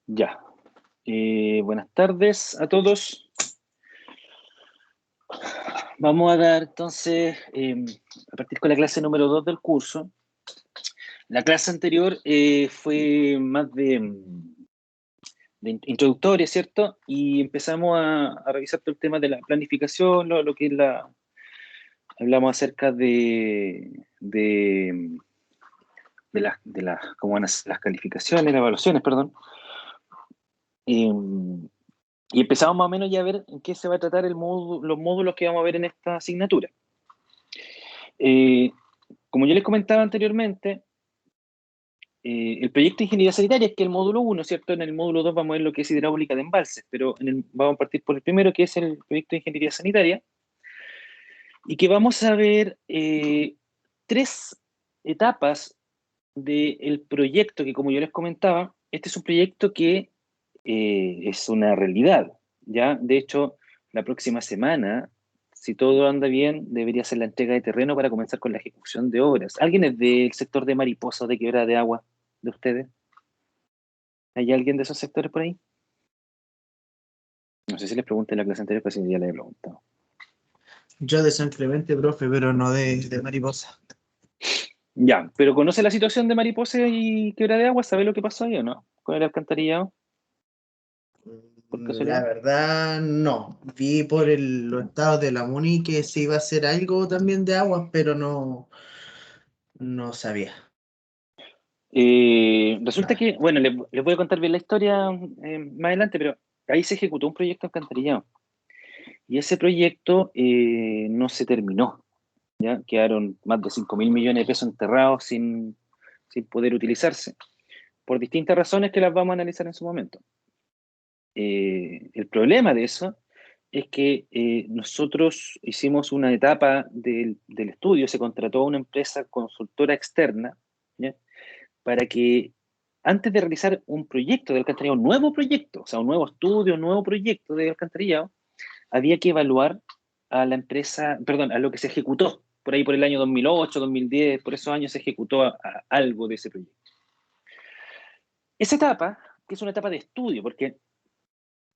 Ya. Buenas tardes a todos. Vamos a dar entonces, a partir con la clase número 2 del curso. La clase anterior fue más de introductoria, ¿cierto? Y empezamos a revisar todo el tema de la planificación, lo que es la... Hablamos acerca de cómo van a ser las calificaciones, las evaluaciones, perdón. Y empezamos más o menos ya a ver en qué se va a tratar los módulos que vamos a ver en esta asignatura. Como yo les comentaba anteriormente, el proyecto de ingeniería sanitaria es que el módulo 1, ¿cierto? En el módulo 2 vamos a ver lo que es hidráulica de embalses, pero vamos a partir por el primero, que es el proyecto de ingeniería sanitaria, y que vamos a ver 3 etapas del proyecto que, como yo les comentaba, este es un proyecto que es una realidad, ¿ya? De hecho, la próxima semana, si todo anda bien, debería ser la entrega de terreno para comenzar con la ejecución de obras. ¿Alguien es del sector de Mariposa o de Quebrada de Agua de ustedes? ¿Hay alguien de esos sectores por ahí? No sé si les pregunté en la clase anterior, pero sí, ya les he preguntado. Yo de San Clemente, profe, pero no de Mariposa. Ya, pero ¿conoce la situación de Mariposa y Quebrada de Agua? ¿Sabe lo que pasó ahí o no? Con el alcantarillado, por La casualidad. verdad, no. Vi por los estados de la MUNI que se iba a hacer algo también de aguas, pero no sabía. Resulta Nada. que, bueno, les voy a contar bien la historia más adelante, pero ahí se ejecutó un proyecto alcantarillado. Y ese proyecto no se terminó, ¿ya? Quedaron más de 5.000 millones de pesos enterrados sin poder utilizarse, por distintas razones que las vamos a analizar en su momento. El problema de eso es que nosotros hicimos una etapa del estudio, se contrató a una empresa consultora externa, ¿ya? Para que antes de realizar un proyecto de alcantarillado, un nuevo proyecto, o sea, un nuevo estudio, un nuevo proyecto de alcantarillado, había que evaluar a la empresa, perdón, a lo que se ejecutó, por ahí por el año 2008, 2010, por esos años se ejecutó a algo de ese proyecto. Esa etapa, que es una etapa de estudio, porque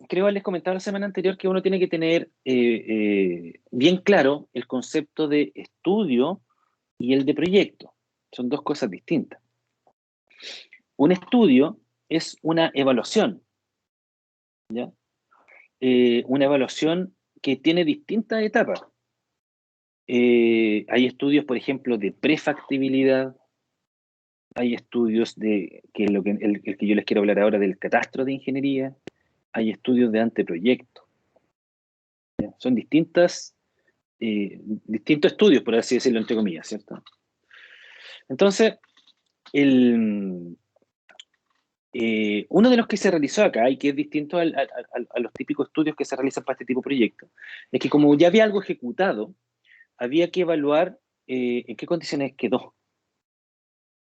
creo que les comentaba la semana anterior que uno tiene que tener bien claro el concepto de estudio y el de proyecto. Son dos cosas distintas. Un estudio es una evaluación, ¿ya? Una evaluación que tiene distintas etapas. Hay estudios, por ejemplo, de prefactibilidad, hay estudios el que yo les quiero hablar ahora del catastro de ingeniería, hay estudios de anteproyecto. ¿Ya? Son distintos estudios, por así decirlo, entre comillas, ¿cierto? Entonces, uno de los que se realizó acá, y que es distinto a los típicos estudios que se realizan para este tipo de proyectos, es que como ya había algo ejecutado, había que evaluar en qué condiciones quedó.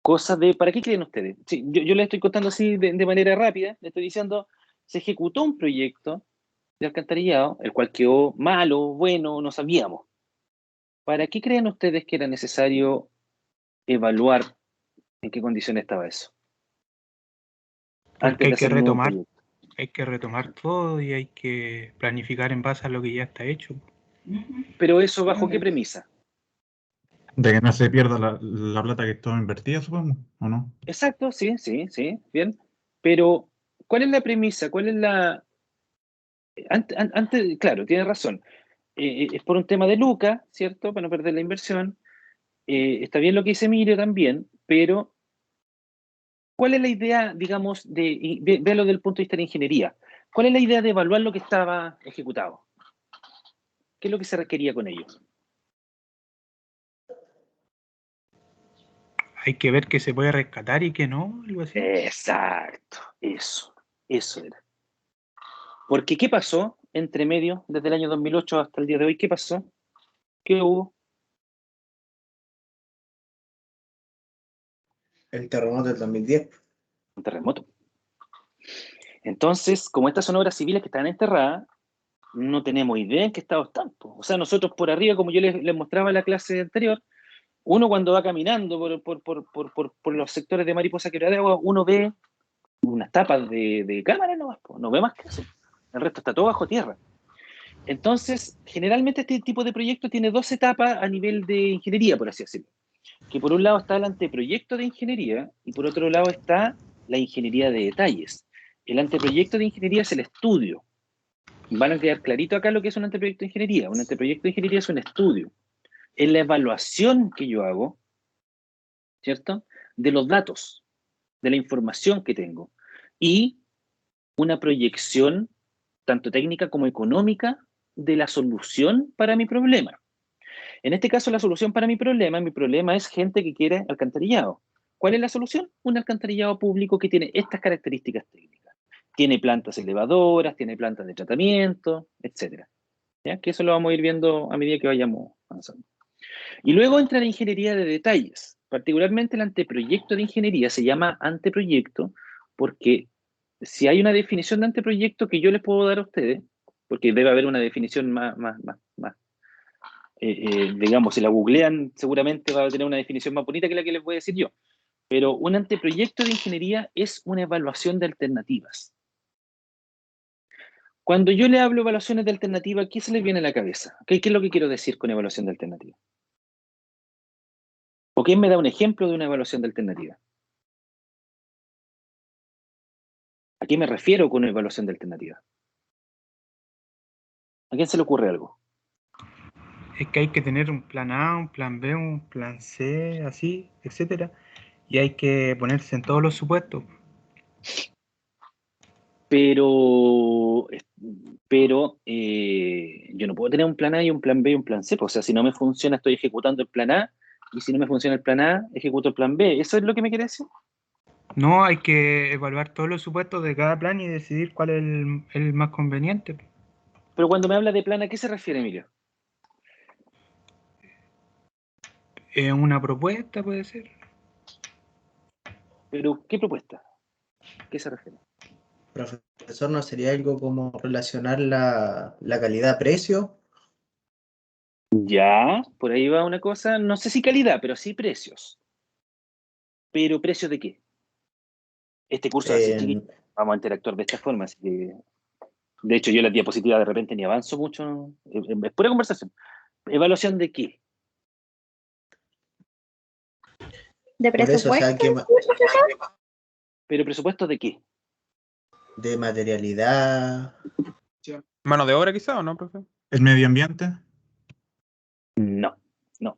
Cosas de, ¿para qué creen ustedes? Sí, yo les estoy contando así de manera rápida, les estoy diciendo, se ejecutó un proyecto de alcantarillado, el cual quedó malo, bueno, no sabíamos. ¿Para qué creen ustedes que era necesario evaluar en qué condiciones estaba eso? Porque Antes de hacer un nuevo proyecto. hay que retomar todo y hay que planificar en base a lo que ya está hecho. Pero eso, ¿bajo qué premisa? De que no se pierda la plata que estuvo invertida, supongo, ¿o no? Exacto, sí, sí, sí, bien. Pero, ¿cuál es la premisa? ¿Cuál es la... Antes, claro, tiene razón. Es por un tema de lucas, ¿cierto? Para no perder la inversión. Está bien lo que dice Emilio también, pero ¿cuál es la idea, digamos, véalo desde el punto de vista de la ingeniería? ¿Cuál es la idea de evaluar lo que estaba ejecutado? ¿Qué es lo que se requería con ello? Hay que ver qué se puede rescatar y qué no, algo así. Exacto, eso era. Porque, ¿qué pasó entre medio, desde el año 2008 hasta el día de hoy? ¿Qué pasó? ¿Qué hubo? El terremoto del 2010. Un terremoto. Entonces, como estas son obras civiles que están enterradas, no tenemos idea en qué estado están. O sea, nosotros por arriba, como yo les mostraba en la clase anterior, uno cuando va caminando por los sectores de Mariposa Quebrada de Agua, uno ve unas tapas de cámara nomás, po, no ve más que eso. El resto está todo bajo tierra. Entonces, generalmente este tipo de proyecto tiene dos etapas a nivel de ingeniería, por así decirlo. Que por un lado está el anteproyecto de ingeniería y por otro lado está la ingeniería de detalles. El anteproyecto de ingeniería es el estudio. Van a quedar clarito acá lo que es un anteproyecto de ingeniería. Un anteproyecto de ingeniería es un estudio. Es la evaluación que yo hago, ¿cierto? De los datos, de la información que tengo. Y una proyección, tanto técnica como económica, de la solución para mi problema. En este caso, la solución para mi problema es gente que quiere alcantarillado. ¿Cuál es la solución? Un alcantarillado público que tiene estas características técnicas. Tiene plantas elevadoras, tiene plantas de tratamiento, etc. ¿Ya? Que eso lo vamos a ir viendo a medida que vayamos avanzando. Y luego entra la ingeniería de detalles. Particularmente el anteproyecto de ingeniería se llama anteproyecto porque si hay una definición de anteproyecto que yo les puedo dar a ustedes, porque debe haber una definición más digamos, si la googlean, seguramente va a tener una definición más bonita que la que les voy a decir yo. Pero un anteproyecto de ingeniería es una evaluación de alternativas. Cuando yo le hablo de evaluaciones de alternativas, ¿qué se les viene a la cabeza? ¿Qué es lo que quiero decir con evaluación de alternativa? ¿O quién me da un ejemplo de una evaluación de alternativa? ¿A qué me refiero con una evaluación de alternativa? ¿A quién se le ocurre algo? Es que hay que tener un plan A, un plan B, un plan C, así, etcétera. Y hay que ponerse en todos los supuestos. Pero yo no puedo tener un plan A y un plan B y un plan C. Pues, o sea, si no me funciona, estoy ejecutando el plan A, y si no me funciona el plan A, ejecuto el plan B. ¿Eso es lo que me quiere decir? No, hay que evaluar todos los supuestos de cada plan y decidir cuál es el más conveniente. Pero cuando me habla de plan, ¿a qué se refiere, Emilio? Una propuesta puede ser. ¿Pero qué propuesta? ¿A qué se refiere? Profesor, ¿no sería algo como relacionar la calidad-precio? Ya, por ahí va una cosa, no sé si calidad, pero sí precios. ¿Pero precios de qué? Este curso es así, chiquillos. En- Vamos a interactuar de esta forma, así que... De hecho, yo en las diapositivas de repente ni avanzo mucho. Es pura conversación. ¿Evaluación de qué? ¿De por eso, o sea, presupuesto? ¿Pero presupuesto de qué? de materialidad. ¿Mano de obra quizá o no, profe? ¿Es medio ambiente? No, no.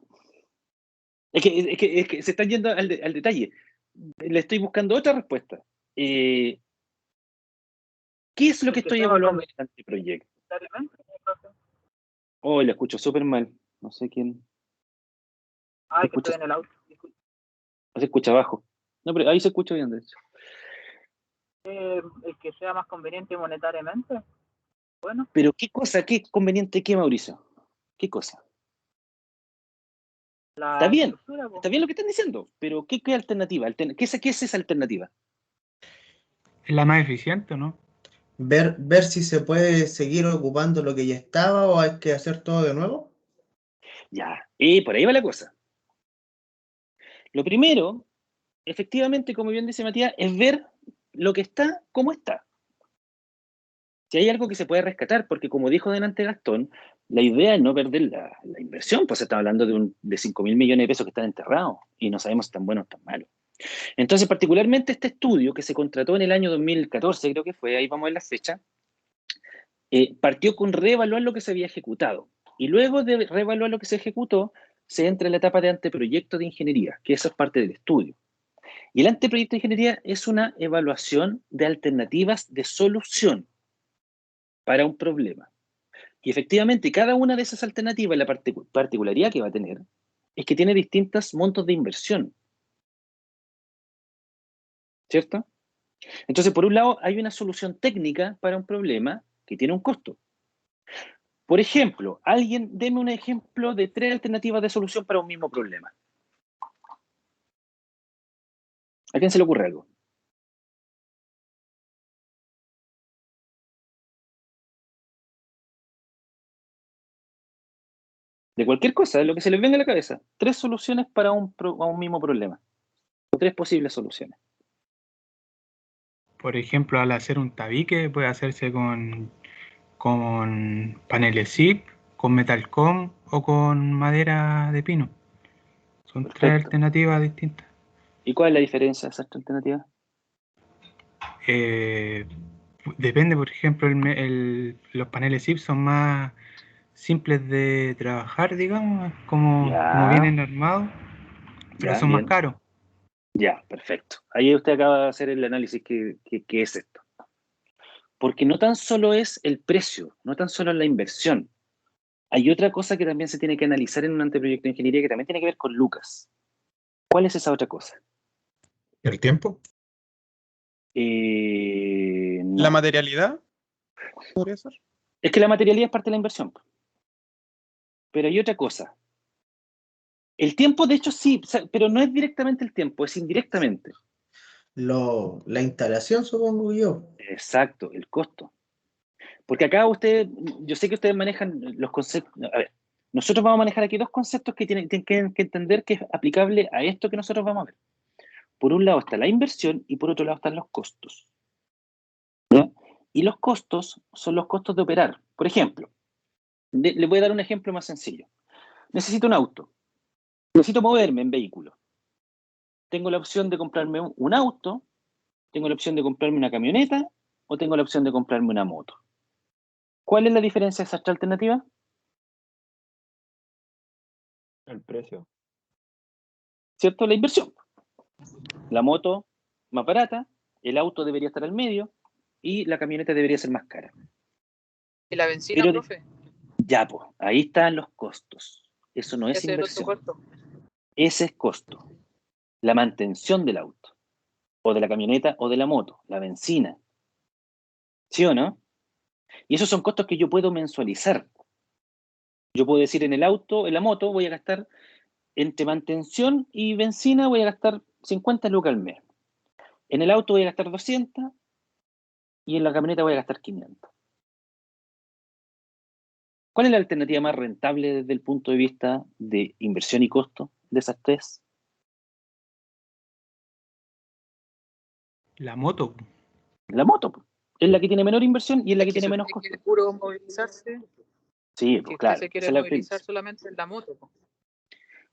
Es que se están yendo al detalle. Le estoy buscando otra respuesta. ¿Qué es lo que estoy evaluando en este anteproyecto? Oh, le escucho súper mal. No sé quién. Ah, Se que estoy escucha, en el auto. se escucha bajo. No, pero ahí se escucha bien, de hecho. El que sea más conveniente monetariamente. Bueno, Pero ¿qué cosa? ¿Qué conveniente qué, Mauricio? ¿Qué cosa? Está bien. estructura, po. Está bien lo que están diciendo, pero ¿qué alternativa? ¿Qué es esa alternativa? Es la más eficiente, ¿no? Ver si se puede seguir ocupando lo que ya estaba o hay que hacer todo de nuevo. Ya, y por ahí va la cosa. Lo primero, efectivamente, como bien dice Matías, es ver lo que está, cómo está. Si hay algo que se puede rescatar, porque como dijo delante Gastón, la idea es no perder la inversión, pues se está hablando de 5.000 millones de pesos que están enterrados y no sabemos si están buenos o están malos. Entonces, particularmente este estudio que se contrató en el año 2014, creo que fue, ahí vamos a ver la fecha, partió con reevaluar lo que se había ejecutado. Y luego de reevaluar lo que se ejecutó, se entra en la etapa de anteproyecto de ingeniería, que eso es parte del estudio. Y el anteproyecto de ingeniería es una evaluación de alternativas de solución para un problema. Y efectivamente, cada una de esas alternativas, la particularidad que va a tener, es que tiene distintos montos de inversión. ¿Cierto? Entonces, por un lado, hay una solución técnica para un problema que tiene un costo. Por ejemplo, deme un ejemplo de 3 alternativas de solución para un mismo problema. ¿A quién se le ocurre algo? De cualquier cosa, de lo que se les venga a la cabeza. 3 soluciones para a un mismo problema. O 3 posibles soluciones. Por ejemplo, al hacer un tabique puede hacerse con paneles zip, con metalcom o con madera de pino. Son tres Perfecto. alternativas distintas. ¿Y cuál es la diferencia de esas tres alternativas? Depende, por ejemplo, los paneles zip son más simples de trabajar, digamos, como Ya, vienen armados, pero ya, son más bien. caros. Ya, perfecto. Ahí usted acaba de hacer el análisis que es esto. Porque no tan solo es el precio, no tan solo es la inversión. Hay otra cosa que también se tiene que analizar en un anteproyecto de ingeniería que también tiene que ver con lucas. ¿Cuál es esa otra cosa? ¿El tiempo? No. ¿La materialidad? ¿Podría ser? Es que la materialidad es parte de la inversión. Pero hay otra cosa. El tiempo, de hecho, sí, pero no es directamente el tiempo, es indirectamente. La instalación, supongo yo. Exacto, el costo. Porque acá yo sé que ustedes manejan los conceptos. A ver, nosotros vamos a manejar aquí dos conceptos que tienen que entender que es aplicable a esto que nosotros vamos a ver. Por un lado está la inversión y por otro lado están los costos. ¿Ya? Y los costos son los costos de operar. Por ejemplo, le voy a dar un ejemplo más sencillo. Necesito un auto. Necesito moverme en vehículo. Tengo la opción de comprarme un auto, tengo la opción de comprarme una camioneta o tengo la opción de comprarme una moto. ¿Cuál es la diferencia de esas tres alternativas? El precio. ¿Cierto? La inversión. La moto más barata, el auto debería estar al medio y la camioneta debería ser más cara. ¿Y la benzina, Pero profe? ya, pues, ahí están los costos. Eso no es Ese es el otro inversión. costo. Ese es costo. La mantención del auto, o de la camioneta, o de la moto, la benzina. ¿Sí o no? Y esos son costos que yo puedo mensualizar. Yo puedo decir en el auto, en la moto, voy a gastar entre mantención y benzina, voy a gastar 50 lucas al mes. En el auto voy a gastar 200 y en la camioneta voy a gastar 500. ¿Cuál es la alternativa más rentable desde el punto de vista de inversión y costo de esas tres? La moto, La moto, pues. Es la que tiene menor inversión y es la Es que que tiene si menos usted costo. quiere puro movilizarse, Sí, si pues usted claro, se esa quiere es la movilizar premisa. solamente en la moto, po.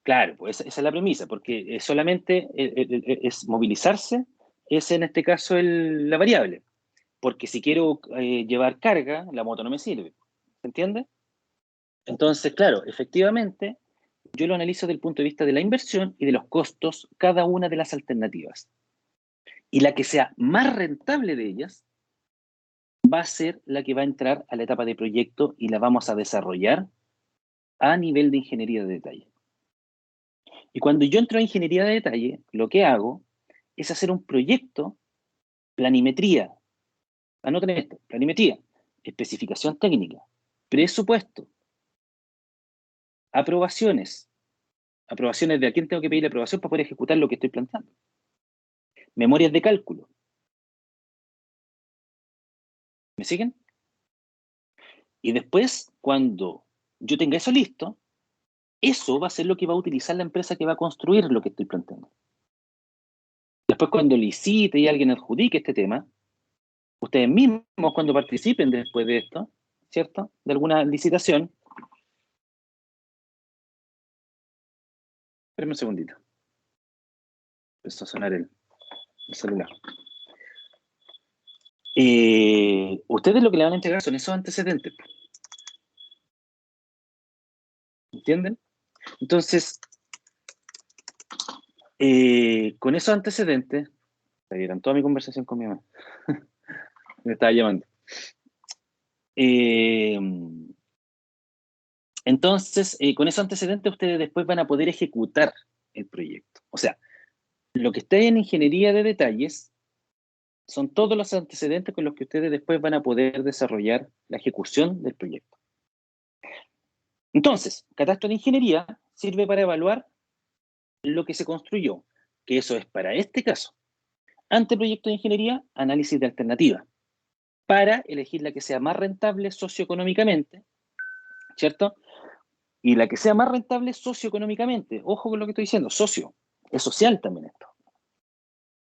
Claro, pues esa es la premisa, porque solamente es movilizarse, es en este caso la variable. Porque si quiero llevar carga, la moto no me sirve. ¿Se entiende? Entonces, claro, efectivamente, yo lo analizo desde el punto de vista de la inversión y de los costos, cada una de las alternativas. Y la que sea más rentable de ellas va a ser la que va a entrar a la etapa de proyecto y la vamos a desarrollar a nivel de ingeniería de detalle. Y cuando yo entro a ingeniería de detalle, lo que hago es hacer un proyecto, planimetría. Anoten esto, planimetría, especificación técnica, presupuesto, aprobaciones. Aprobaciones de a quién tengo que pedir la aprobación para poder ejecutar lo que estoy planteando. Memorias de cálculo. ¿Me siguen? Y después, cuando yo tenga eso listo, eso va a ser lo que va a utilizar la empresa que va a construir lo que estoy planteando. Después, cuando licite y alguien adjudique este tema, ustedes mismos cuando participen después de esto, ¿cierto? De alguna licitación. Espérenme un segundito. Empezó a sonar el celular. Ustedes lo que le van a entregar son esos antecedentes. ¿Entienden? Entonces, con esos antecedentes, vieron toda mi conversación con mi mamá. Me estaba llamando. Entonces, con esos antecedentes ustedes después van a poder ejecutar el proyecto. O sea, lo que está en ingeniería de detalles son todos los antecedentes con los que ustedes después van a poder desarrollar la ejecución del proyecto. Entonces, catastro de ingeniería sirve para evaluar lo que se construyó, que eso es para este caso. Anteproyecto de ingeniería, análisis de alternativa, para elegir la que sea más rentable socioeconómicamente, ¿cierto? Y la que sea más rentable socioeconómicamente. Ojo con lo que estoy diciendo, socio. Es social también esto.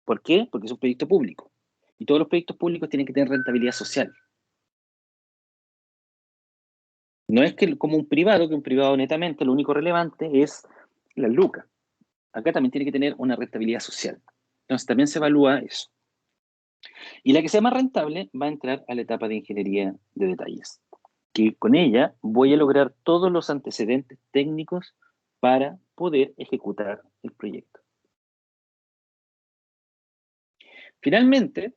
¿Por qué? Porque es un proyecto público. Y todos los proyectos públicos tienen que tener rentabilidad social. No es que como un privado, que un privado netamente lo único relevante es la lucas. Acá también tiene que tener una rentabilidad social. Entonces también se evalúa eso. Y la que sea más rentable va a entrar a la etapa de ingeniería de detalles, que con ella voy a lograr todos los antecedentes técnicos para poder ejecutar el proyecto. Finalmente,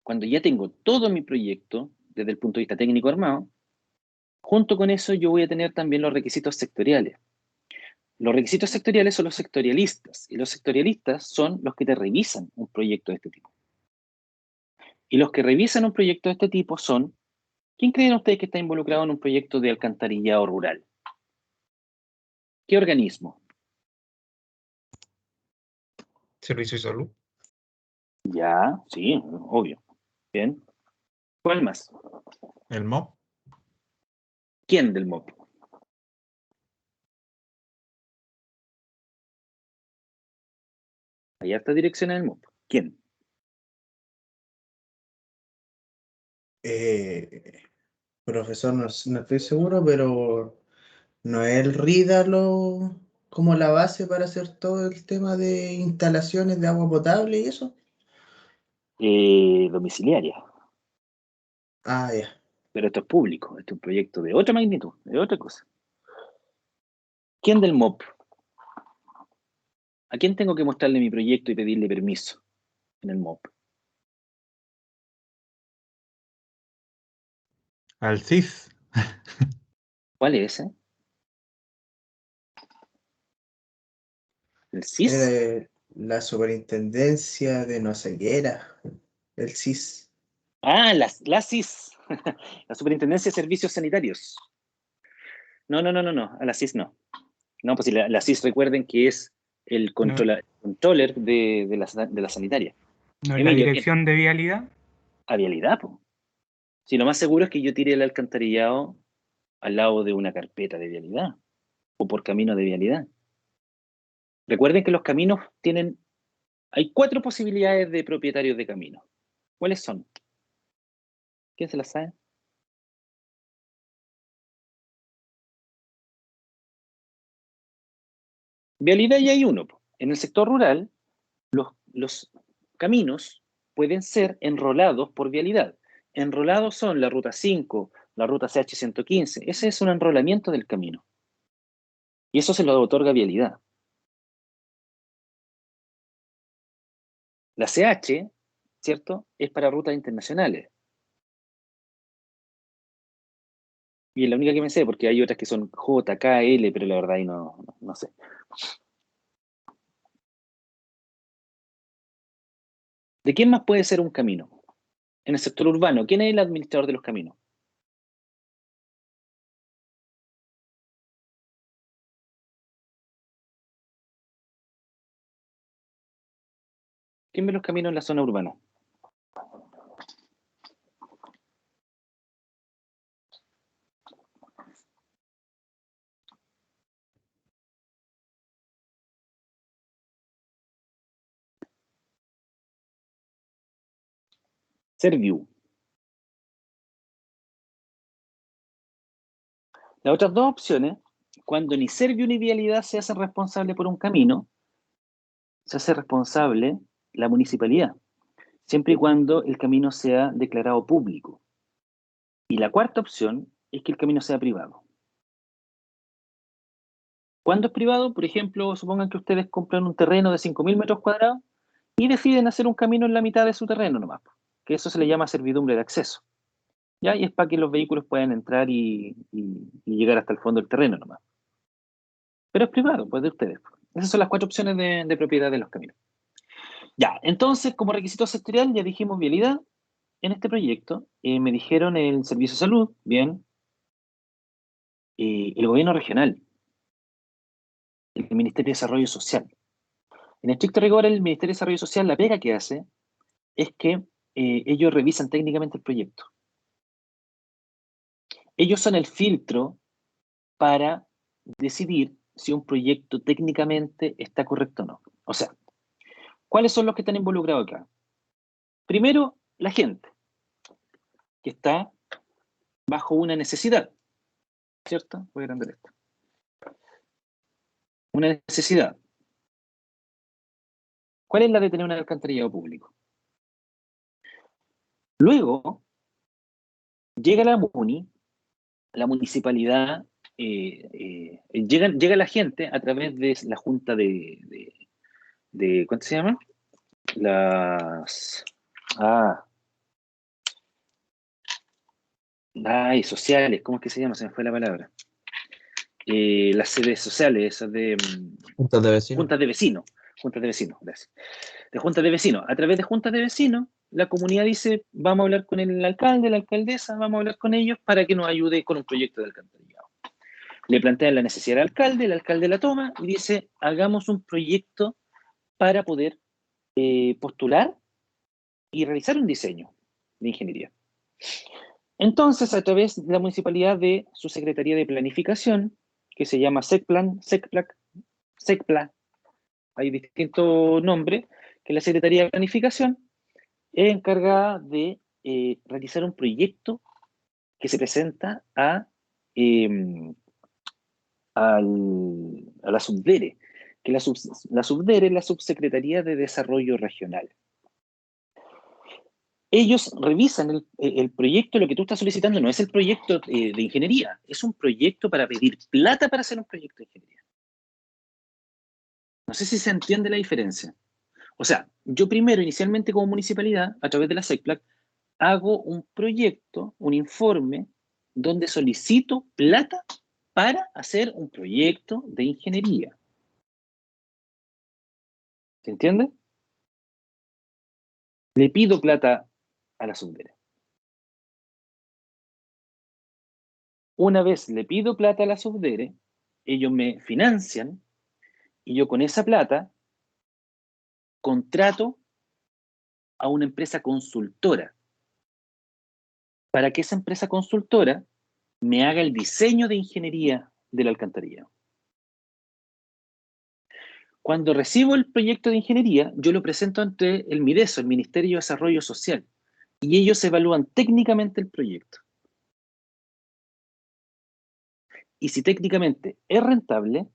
cuando ya tengo todo mi proyecto desde el punto de vista técnico armado, junto con eso yo voy a tener también los requisitos sectoriales. Los requisitos sectoriales son los sectorialistas, y los sectorialistas son los que te revisan un proyecto de este tipo. Y los que revisan un proyecto de este tipo son, ¿quién creen ustedes que está involucrado en un proyecto de alcantarillado rural? ¿Qué organismo? Servicio de salud. Ya, sí, obvio. Bien. ¿Cuál más? El MOP. ¿Quién del MOP? Hay harta dirección en el MOP. ¿Quién? Profesor, no estoy seguro, pero ¿no es el RIDA como la base para hacer todo el tema de instalaciones de agua potable y eso? Domiciliaria. Ah, ya. Pero esto es público. Esto es un proyecto de otra magnitud, de otra cosa. ¿Quién del MOP? ¿A quién tengo que mostrarle mi proyecto y pedirle permiso en el MOP? Al CIS. ¿Cuál es ese? ¿El CIS? La superintendencia de no sé qué era, el CIS. Ah, la CIS. La Superintendencia de Servicios Sanitarios. No. A la CIS no. No, pues si la CIS recuerden que es el controller de la sanitaria. ¿No es la Emilio, ¿quién? dirección de vialidad? A vialidad, po. Si lo más seguro es que yo tire el alcantarillado al lado de una carpeta de vialidad o por camino de vialidad. Recuerden que los caminos hay 4 posibilidades de propietarios de caminos. ¿Cuáles son? ¿Quién se las sabe? Vialidad ya hay uno, po. En el sector rural, los caminos pueden ser enrolados por vialidad. Enrolados son la ruta 5, la ruta CH115. Ese es un enrolamiento del camino. Y eso se lo otorga vialidad. La CH, ¿cierto? Es para rutas internacionales. Y es la única que me sé, porque hay otras que son J, K, L, pero la verdad ahí no sé. ¿De quién más puede ser un camino? En el sector urbano, ¿quién es el administrador de los caminos? ¿Quién ve los caminos en la zona urbana? Serviu. Las otras dos opciones, cuando ni Serviu ni Vialidad se hacen responsable por un camino, se hace responsable la municipalidad, siempre y cuando el camino sea declarado público. Y la cuarta opción es que el camino sea privado. ¿Cuándo es privado? Por ejemplo, supongan que ustedes compran un terreno de 5.000 metros cuadrados y deciden hacer un camino en la mitad de su terreno nomás, que eso se le llama servidumbre de acceso. ¿Ya? Y es para que los vehículos puedan entrar y llegar hasta el fondo del terreno nomás. Pero es privado, pues de ustedes. Esas son las 4 opciones de propiedad de los caminos. Ya, entonces, como requisito sectorial, ya dijimos vialidad. En este proyecto me dijeron el servicio de salud, bien, el gobierno regional, el Ministerio de Desarrollo Social. En estricto rigor, el Ministerio de Desarrollo Social, la pega que hace es que ellos revisan técnicamente el proyecto. Ellos son el filtro para decidir si un proyecto técnicamente está correcto o no. O sea, ¿cuáles son los que están involucrados acá? Primero, la gente, que está bajo una necesidad, ¿cierto? Voy a agrandar esto. Una necesidad. ¿Cuál es la de tener un alcantarillado público? Luego, llega la MUNI, la municipalidad, llega la gente a través de la junta ¿cuánto se llama? Las... Ah, sociales, ¿cómo es que se llama? Se me fue la palabra. Las sedes sociales, esas de Juntas de vecinos. juntas de vecinos, gracias. De juntas de vecinos. A través de juntas de vecinos, la comunidad dice, vamos a hablar con el alcalde, la alcaldesa, vamos a hablar con ellos para que nos ayude con un proyecto de alcantarillado. Le plantean la necesidad al alcalde, el alcalde la toma y dice, hagamos un proyecto para poder postular y realizar un diseño de ingeniería. Entonces, a través de la municipalidad de su Secretaría de Planificación, que se llama SECPLA, hay distintos nombres, que la Secretaría de Planificación es encargada de realizar un proyecto que se presenta a la SUBDERE, que la SUBDERE es la Subsecretaría de Desarrollo Regional. Ellos revisan el proyecto, lo que tú estás solicitando no es el proyecto de ingeniería, es un proyecto para pedir plata para hacer un proyecto de ingeniería. No sé si se entiende la diferencia. O sea, yo primero, inicialmente como municipalidad, a través de la SECPLAC, hago un proyecto, un informe, donde solicito plata para hacer un proyecto de ingeniería. ¿Se entiende? Le pido plata a la SUBDERE. Una vez le pido plata a la SUBDERE, ellos me financian y yo con esa plata contrato a una empresa consultora para que esa empresa consultora me haga el diseño de ingeniería del alcantarillado. Cuando recibo el proyecto de ingeniería, yo lo presento ante el MIDESO, el Ministerio de Desarrollo Social, y ellos evalúan técnicamente el proyecto. Y si técnicamente es rentable,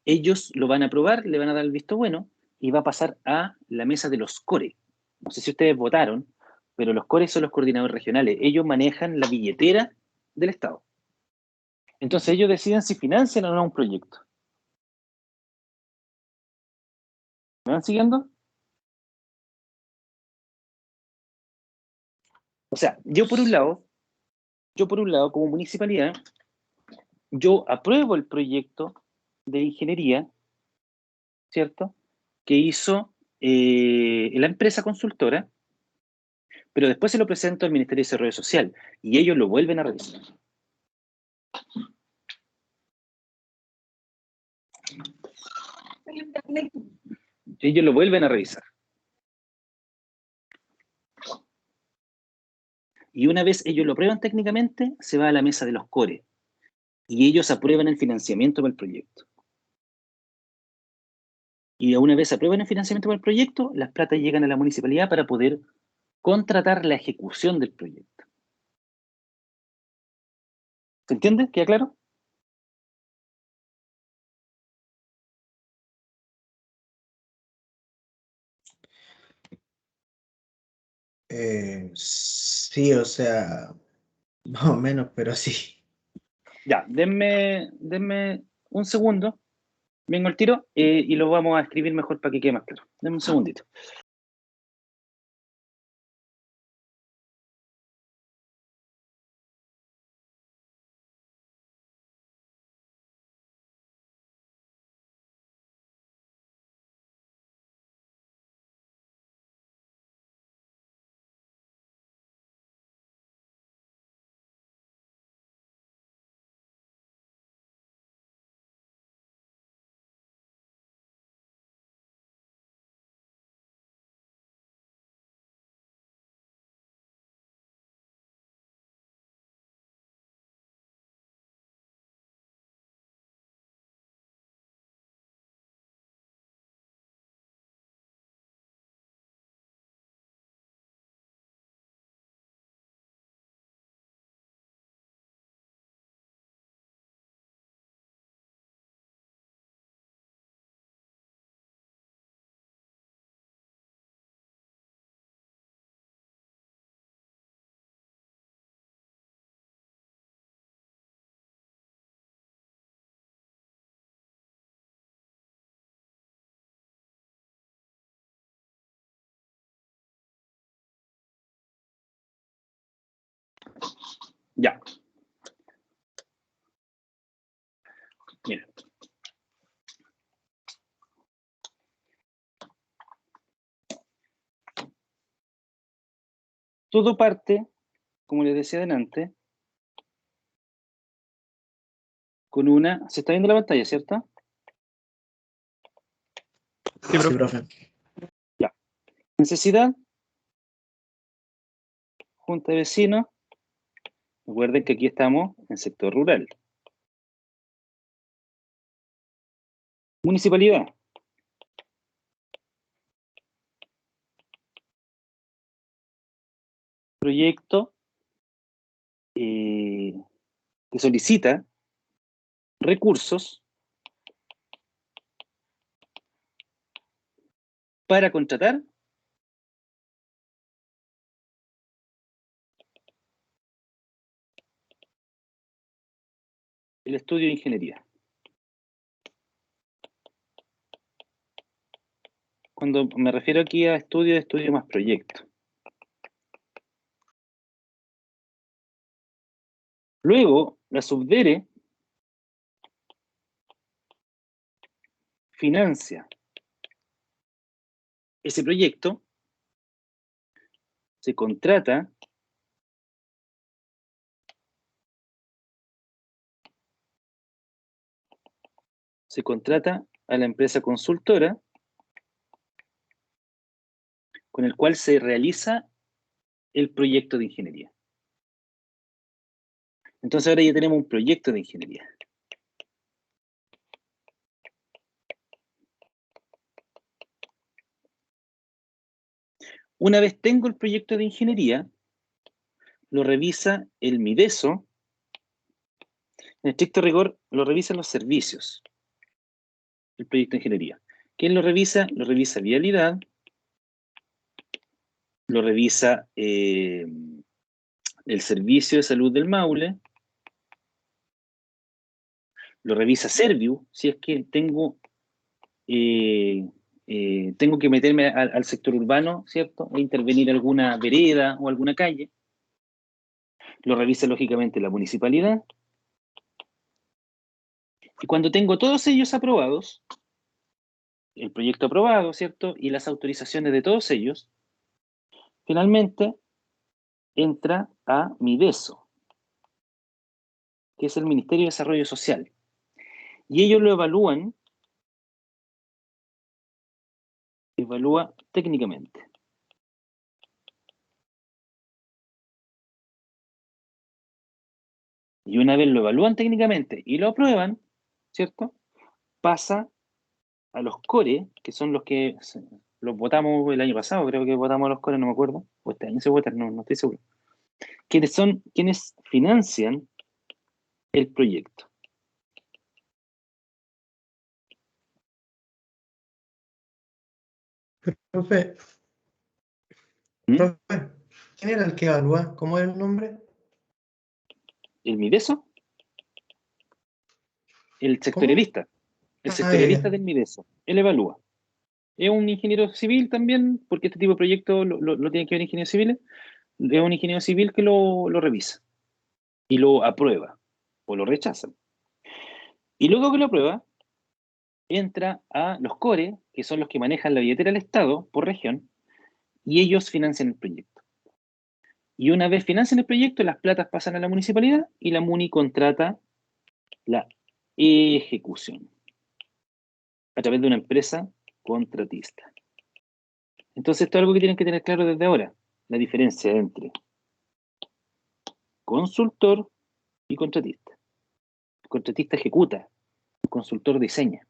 ellos lo van a aprobar, le van a dar el visto bueno, y va a pasar a la mesa de los CORE. No sé si ustedes votaron, pero los CORE son los coordinadores regionales. Ellos manejan la billetera del Estado. Entonces ellos deciden si financian o no un proyecto. ¿Me van siguiendo? O sea, yo por un lado, como municipalidad, yo apruebo el proyecto de ingeniería, ¿cierto? Que hizo la empresa consultora, pero después se lo presento al Ministerio de Desarrollo Social y ellos lo vuelven a revisar. Ellos lo vuelven a revisar. Y una vez ellos lo aprueban técnicamente, se va a la mesa de los CORE y ellos aprueban el financiamiento para el proyecto. Y una vez aprueban el financiamiento para el proyecto, las platas llegan a la municipalidad para poder contratar la ejecución del proyecto. ¿Se entiende? ¿Queda claro? Sí, o sea, más o menos, pero sí. Ya, denme un segundo. Vengo al tiro y lo vamos a escribir mejor para que quede más claro. Denme un segundito. Ya. Mira. Todo parte, como les decía adelante, con una... ¿Se está viendo la pantalla, cierto? Sí, Sí, profe. profe. Ya. Necesidad. Junta de vecinos. Recuerden que aquí estamos en sector rural. Municipalidad. Proyecto que solicita recursos para contratar el estudio de ingeniería. Cuando me refiero aquí a estudio más proyecto. Luego, la Subdere financia ese proyecto, se contrata a la empresa consultora con el cual se realiza el proyecto de ingeniería. Entonces ahora ya tenemos un proyecto de ingeniería. Una vez tengo el proyecto de ingeniería, lo revisa el Mideso. En estricto rigor, lo revisan los servicios, el proyecto de ingeniería. ¿Quién lo revisa? Lo revisa Vialidad, lo revisa el Servicio de Salud del Maule, lo revisa Serviu, si es que tengo que meterme al sector urbano, ¿cierto? E intervenir alguna vereda o alguna calle. Lo revisa lógicamente la municipalidad. Y cuando tengo todos ellos aprobados, el proyecto aprobado, ¿cierto? Y las autorizaciones de todos ellos, finalmente entra a Mideso, que es el Ministerio de Desarrollo Social. Y ellos lo evalúa técnicamente. Y una vez lo evalúan técnicamente y lo aprueban, ¿cierto? Pasa a los core, que son los que los votamos el año pasado, creo que votamos a los core, no me acuerdo, o este año se votan, no estoy seguro. Quienes financian el proyecto. Profe, ¿Mm? profe, ¿quién era el que evalúa? ¿Cómo era el nombre? ¿El Mideso? El ¿Cómo? sectorialista. El Ah, sectorialista ya. del Mideso. Él evalúa. Es un ingeniero civil también, porque este tipo de proyectos lo tienen que ver ingenieros civiles. Es un ingeniero civil que lo revisa y lo aprueba o lo rechaza. Y luego que lo aprueba, entra a los core, que son los que manejan la billetera del Estado por región, y ellos financian el proyecto. Y una vez financian el proyecto, las platas pasan a la municipalidad y la MUNI contrata la ejecución a través de una empresa contratista. Entonces, esto es algo que tienen que tener claro desde ahora, la diferencia entre consultor y contratista. El contratista ejecuta, el consultor diseña.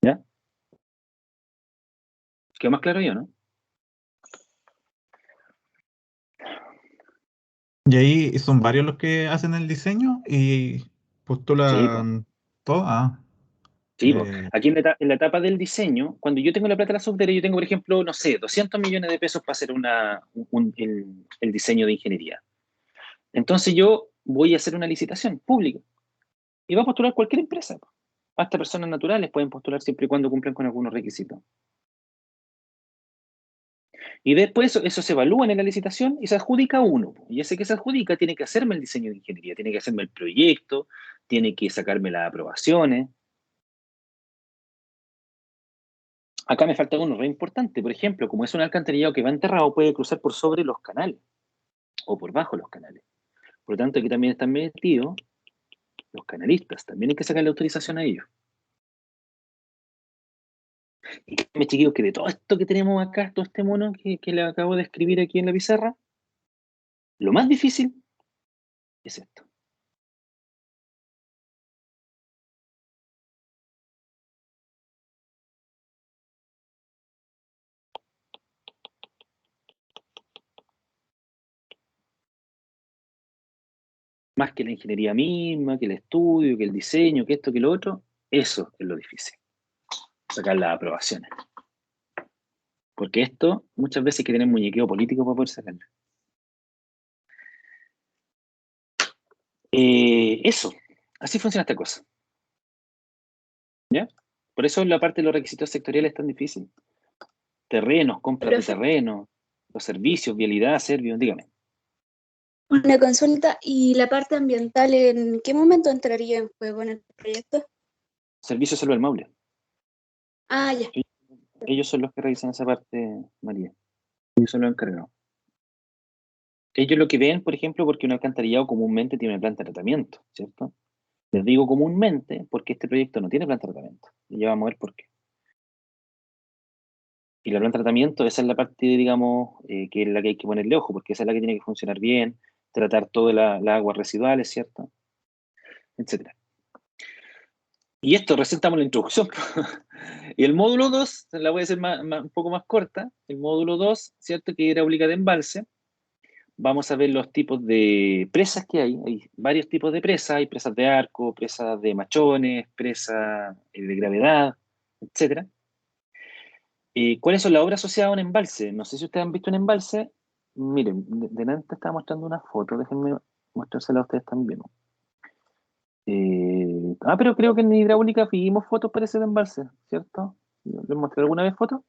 ¿Ya? ¿Quedó más claro yo, no? Y ahí son varios los que hacen el diseño y Sí, postulan todo. sí, aquí en la etapa del diseño, cuando yo tengo la plata de la Subdere, yo tengo, por ejemplo, no sé, 200 millones de pesos para hacer el diseño de ingeniería. Entonces yo voy a hacer una licitación pública y va a postular cualquier empresa. Hasta personas naturales pueden postular siempre y cuando cumplan con algunos requisitos. Y después eso se evalúa en la licitación y se adjudica a uno. Y ese que se adjudica tiene que hacerme el diseño de ingeniería, tiene que hacerme el proyecto, tiene que sacarme las aprobaciones. Acá me falta uno re importante. Por ejemplo, como es un alcantarillado que va enterrado, puede cruzar por sobre los canales o por bajo los canales. Por lo tanto, aquí también están metidos los canalistas. También hay que sacar la autorización a ellos. Y me chiquillos que de todo esto que tenemos acá, todo este mono que le acabo de escribir aquí en la pizarra, lo más difícil es esto. Más que la ingeniería misma, que el estudio, que el diseño, que esto, que lo otro, eso es lo difícil. Sacar las aprobaciones. Porque esto muchas veces hay que tener muñequeo político para poder sacarlo. Eso, así funciona esta cosa. ¿Ya? Por eso la parte de los requisitos sectoriales es tan difícil. Terrenos, compras de Profe. terreno, los servicios, vialidad, servicios, dígame. Una consulta, ¿y la parte ambiental en qué momento entraría en juego en el proyecto? Servicios Salud del Maule. Ah, ya. Ellos son los que revisan esa parte, María. Ellos son los encargados. Ellos lo que ven, por ejemplo, porque un alcantarillado comúnmente tiene una planta de tratamiento, ¿cierto? Les digo comúnmente porque este proyecto no tiene planta de tratamiento. Y ya vamos a ver por qué. Y la planta de tratamiento, esa es la parte, digamos, que es la que hay que ponerle ojo, porque esa es la que tiene que funcionar bien, tratar todas las aguas residuales, ¿cierto? Etcétera. Y esto, recién estamos en la introducción. Y el módulo 2, la voy a hacer un poco más corta. El módulo 2, ¿cierto? Que es hidráulica de embalse. Vamos a ver los tipos de presas que hay. Hay varios tipos de presas. Hay presas de arco, presas de machones, presas de gravedad, etcétera. ¿Cuáles son las obras asociadas a un embalse? No sé si ustedes han visto un embalse. Miren, delante estaba mostrando una foto. Déjenme mostrársela a ustedes también. Pero creo que en hidráulica vimos fotos para ese embalse, ¿cierto? ¿Les mostré alguna vez fotos?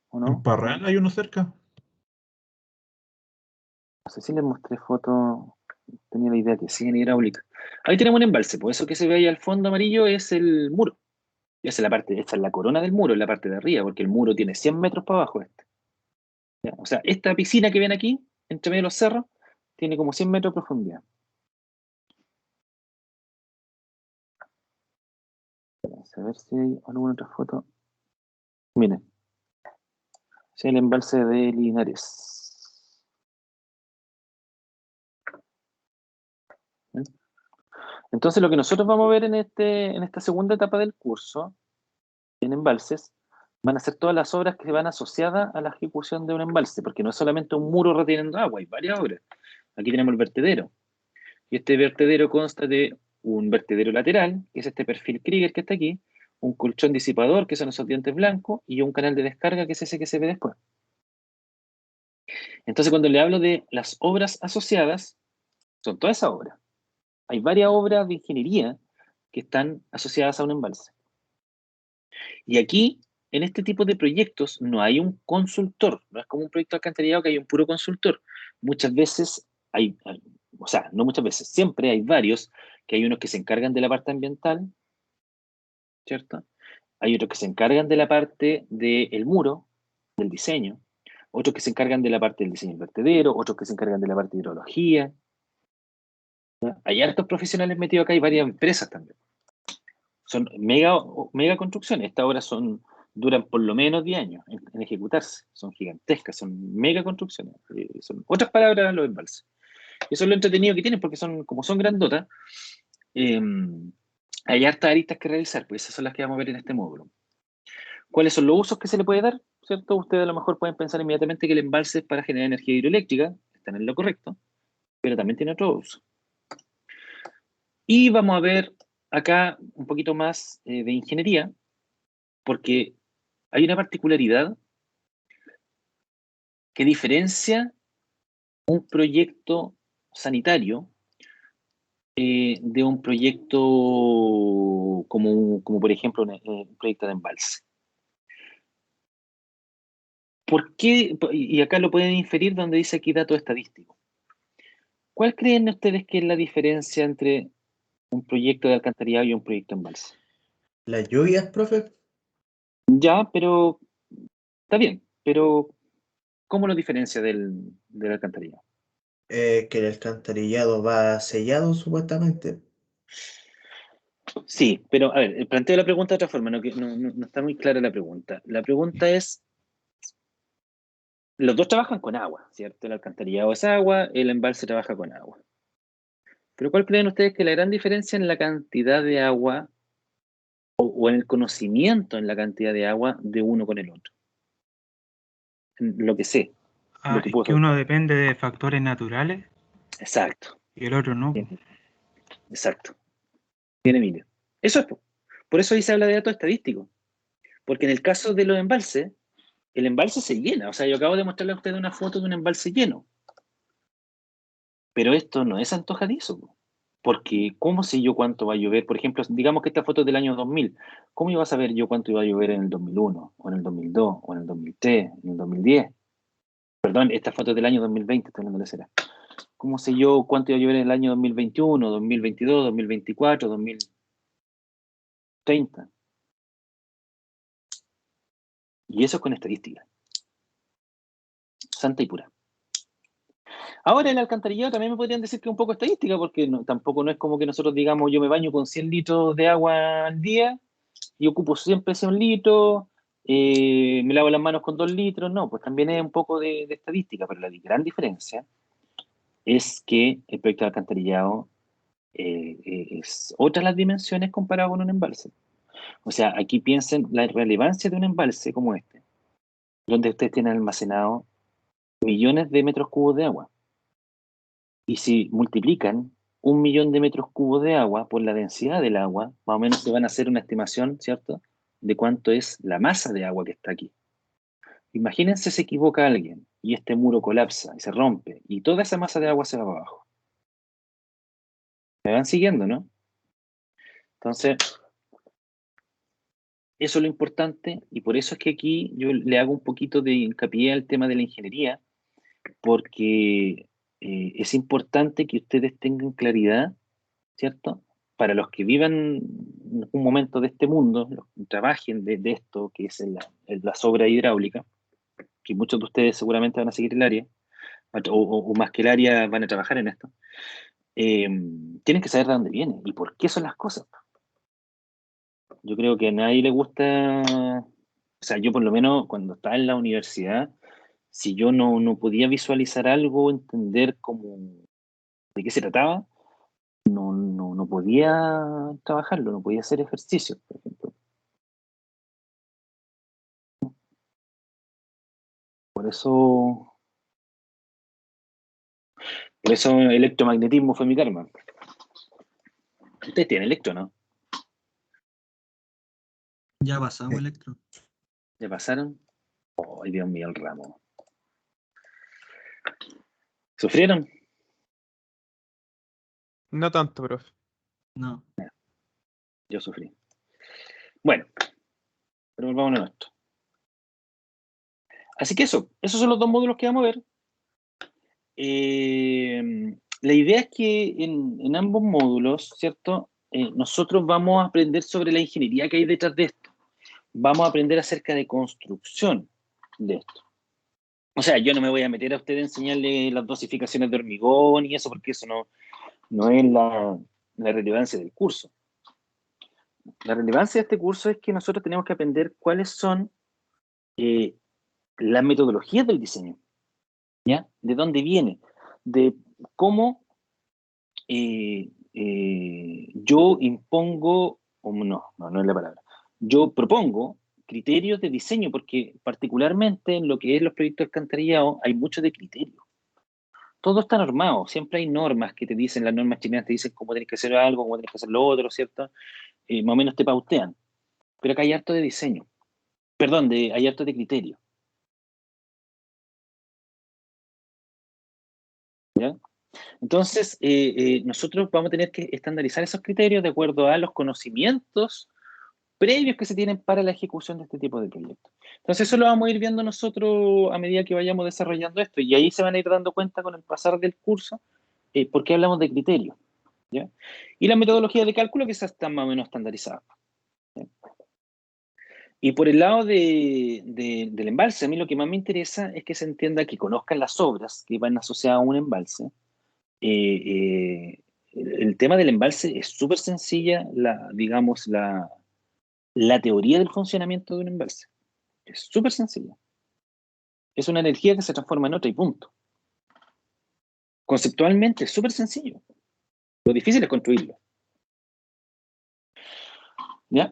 ¿O ¿En no? Parral hay uno cerca? No sé si les mostré fotos. Tenía la idea que sí, en hidráulica. Ahí tenemos un embalse, pues eso que se ve ahí al fondo amarillo es el muro. Y esa es la parte, esta es la corona del muro, en la parte de arriba, porque el muro tiene 100 metros para abajo este. ¿Ya? O sea, esta piscina que ven aquí, entre medio de los cerros, tiene como 100 metros de profundidad. Vamos a ver si hay alguna otra foto. Miren, ese es el embalse de Linares. ¿Ven? Entonces, lo que nosotros vamos a ver en esta segunda etapa del curso, en embalses, van a ser todas las obras que van asociadas a la ejecución de un embalse, porque no es solamente un muro reteniendo agua, hay varias obras. Aquí tenemos el vertedero. Y este vertedero consta de un vertedero lateral, que es este perfil Krieger que está aquí, un colchón disipador, que son esos dientes blancos, y un canal de descarga, que es ese que se ve después. Entonces, cuando le hablo de las obras asociadas, son todas esas obras. Hay varias obras de ingeniería que están asociadas a un embalse. Y aquí, en este tipo de proyectos, no hay un consultor, no es como un proyecto de alcantarillado que hay un puro consultor. Muchas veces o sea, no muchas veces, siempre hay varios, que hay unos que se encargan de la parte ambiental, ¿cierto? Hay otros que se encargan de la parte del muro, del diseño, otros que se encargan de la parte del diseño del vertedero, otros que se encargan de la parte de hidrología. ¿Ya? Hay hartos profesionales metidos acá y varias empresas también. Son mega construcciones. Estas obras duran por lo menos 10 años en ejecutarse. Son gigantescas, son mega construcciones. Son otras palabras los embalses. Eso es lo entretenido que tienen porque como son grandotas, hay hartas aristas que realizar, pues esas son las que vamos a ver en este módulo. ¿Cuáles son los usos que se le puede dar? ¿Cierto? Ustedes a lo mejor pueden pensar inmediatamente que el embalse es para generar energía hidroeléctrica, están en lo correcto, pero también tiene otro uso. Y vamos a ver acá un poquito más de ingeniería, porque hay una particularidad que diferencia un proyecto sanitario de un proyecto como por ejemplo un proyecto de embalse. ¿Por qué? Y acá lo pueden inferir donde dice aquí dato estadístico. ¿Cuál creen ustedes que es la diferencia entre un proyecto de alcantarillado y un proyecto de embalse? Las lluvias, profe, Ya, pero está bien, pero ¿cómo lo diferencia del alcantarillado? que el alcantarillado va sellado supuestamente. Sí, pero a ver, planteo la pregunta de otra forma, no está muy clara la pregunta. La pregunta es, los dos trabajan con agua, ¿cierto? El alcantarillado es agua, el embalse trabaja con agua. Pero ¿cuál creen ustedes que es la gran diferencia en la cantidad de agua o en el conocimiento en la cantidad de agua de uno con el otro? En lo que sé, lo Ah, que es puedo que saber. uno depende de factores naturales Exacto, y el otro no. bien, exacto. Bien, Emilio. Eso es, po. Por eso ahí se habla de datos estadísticos. Porque en el caso de los embalses, el embalse se llena. O sea, yo acabo de mostrarle a ustedes una foto de un embalse lleno. Pero esto no es antojadizo, po. Porque ¿cómo sé yo cuánto va a llover? Por ejemplo, digamos que esta foto es del año 2000. ¿Cómo iba a saber yo cuánto iba a llover en el 2001, o en el 2002, o en el 2003, en el 2010? Perdón, esta foto es del año 2020, estoy hablando de cera. ¿Cómo sé yo cuánto iba a llover en el año 2021, 2022, 2024, 2030? Y eso es con estadística. Santa y pura. Ahora el alcantarillado también me podrían decir que es un poco estadística, porque tampoco no es como que nosotros digamos yo me baño con 100 litros de agua al día y ocupo siempre 100 litros, me lavo las manos con 2 litros, no, pues también es un poco de estadística, pero la gran diferencia es que el proyecto de alcantarillado es otras las dimensiones comparado con un embalse. O sea, aquí piensen la relevancia de un embalse como este, donde ustedes tienen almacenado millones de metros cúbicos de agua. Y si multiplican 1 millón de metros cúbicos de agua por la densidad del agua, más o menos se van a hacer una estimación, ¿cierto?, de cuánto es la masa de agua que está aquí. Imagínense se equivoca alguien y este muro colapsa y se rompe y toda esa masa de agua se va abajo. ¿Me van siguiendo, no? Entonces, eso es lo importante y por eso es que aquí yo le hago un poquito de hincapié al tema de la ingeniería, porque es importante que ustedes tengan claridad, ¿cierto? Para los que vivan en un momento de este mundo, los que trabajen de esto, que es las obras hidráulicas, que muchos de ustedes seguramente van a seguir el área, o más que el área van a trabajar en esto, tienen que saber de dónde viene y por qué son las cosas. Yo creo que a nadie le gusta, o sea, yo por lo menos cuando estaba en la universidad, si yo no podía visualizar algo, entender cómo, de qué se trataba, no podía trabajarlo, no podía hacer ejercicio, por ejemplo. Por eso electromagnetismo fue mi karma. Ustedes tienen electro, ¿no? Ya pasamos, Electro. ¿Ya pasaron? Ay, Dios mío, el ramo. ¿Sufrieron? No tanto, profe. No. Yo sufrí. Bueno, pero volvamos a nuestro. Así que esos son los dos módulos que vamos a ver. La idea es que en ambos módulos, ¿cierto? Nosotros vamos a aprender sobre la ingeniería que hay detrás de esto. Vamos a aprender acerca de construcción de esto. O sea, yo no me voy a meter a usted a enseñarle las dosificaciones de hormigón y eso, porque eso no es la relevancia del curso. La relevancia de este curso es que nosotros tenemos que aprender cuáles son las metodologías del diseño, ¿ya? ¿De dónde viene? De cómo yo impongo, o no es la palabra, yo propongo criterios de diseño, porque particularmente en lo que es los proyectos alcantarillados hay mucho de criterio. Todo está normado, siempre hay normas que te dicen, las normas chilenas te dicen cómo tienes que hacer algo, cómo tienes que hacer lo otro, ¿cierto? Más o menos te pautean. Pero acá hay harto de diseño, perdón, hay harto de criterio, ¿ya? Entonces, nosotros vamos a tener que estandarizar esos criterios de acuerdo a los conocimientos previos que se tienen para la ejecución de este tipo de proyectos. Entonces eso lo vamos a ir viendo nosotros a medida que vayamos desarrollando esto, y ahí se van a ir dando cuenta con el pasar del curso por qué hablamos de criterios, ¿ya? Y la metodología de cálculo que esas están más o menos estandarizadas. ¿Ya? Y por el lado del embalse, a mí lo que más me interesa es que se entienda, que conozcan las obras que van asociadas a un embalse. El tema del embalse es súper sencilla, digamos, la teoría del funcionamiento de un embalse. Es súper sencilla. Es una energía que se transforma en otra y punto. Conceptualmente es súper sencillo. Lo difícil es construirlo. ¿Ya?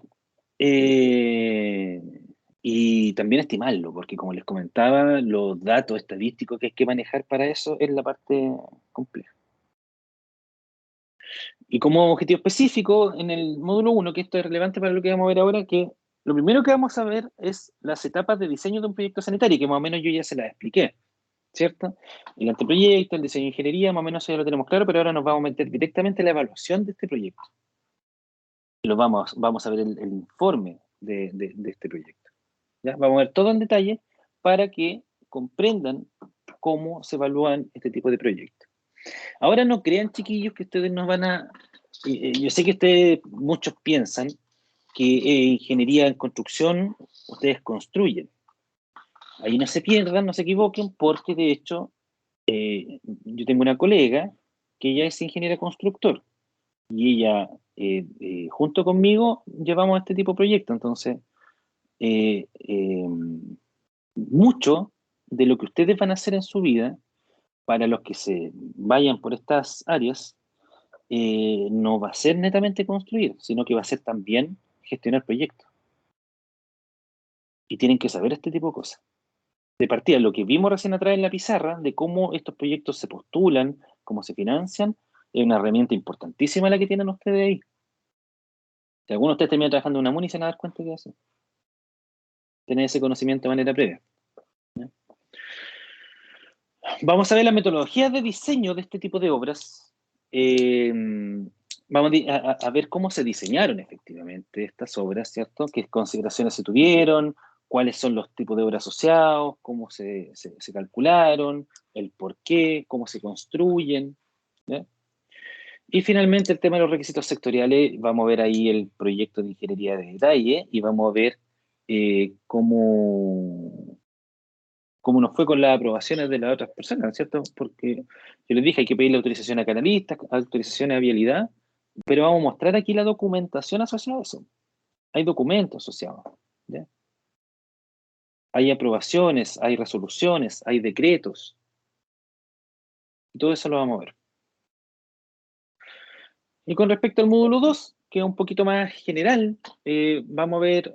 Y también estimarlo, porque como les comentaba, los datos estadísticos que hay que manejar para eso es la parte compleja. Y como objetivo específico, en el módulo 1, que esto es relevante para lo que vamos a ver ahora, que lo primero que vamos a ver es las etapas de diseño de un proyecto sanitario, que más o menos yo ya se las expliqué, ¿cierto? El anteproyecto, el diseño de ingeniería, más o menos eso ya lo tenemos claro, pero ahora nos vamos a meter directamente en la evaluación de este proyecto. Vamos a ver el informe de este proyecto. ¿Ya? Vamos a ver todo en detalle para que comprendan cómo se evalúan este tipo de proyectos. Ahora no crean, chiquillos, que ustedes nos van a... yo sé que ustedes, muchos piensan que ingeniería en construcción, ustedes construyen. Ahí no se pierdan, no se equivoquen, porque de hecho, yo tengo una colega que ella es ingeniera constructor, y ella, junto conmigo, llevamos este tipo de proyectos. Entonces, mucho de lo que ustedes van a hacer en su vida, para los que se vayan por estas áreas, no va a ser netamente construir, sino que va a ser también gestionar proyectos. Y tienen que saber este tipo de cosas. De partida, lo que vimos recién atrás en la pizarra, de cómo estos proyectos se postulan, cómo se financian, es una herramienta importantísima la que tienen ustedes ahí. Si alguno de ustedes termina trabajando en una MUNI, se van a dar cuenta que hacen. Tener ese conocimiento de manera previa. ¿Ya? Vamos a ver la metodología de diseño de este tipo de obras. Vamos a ver cómo se diseñaron efectivamente estas obras, ¿cierto? ¿Qué consideraciones se tuvieron? ¿Cuáles son los tipos de obras asociados? ¿Cómo se calcularon? ¿El por qué? ¿Cómo se construyen? ¿Ya? Y finalmente el tema de los requisitos sectoriales. Vamos a ver ahí el proyecto de ingeniería de detalle y vamos a ver cómo nos fue con las aprobaciones de las otras personas, ¿cierto? Porque yo les dije, hay que pedirle autorización a canalistas, autorización a vialidad, pero vamos a mostrar aquí la documentación asociada a eso. Hay documentos asociados, ¿ya? Hay aprobaciones, hay resoluciones, hay decretos. Todo eso lo vamos a ver. Y con respecto al módulo 2, que es un poquito más general, vamos a ver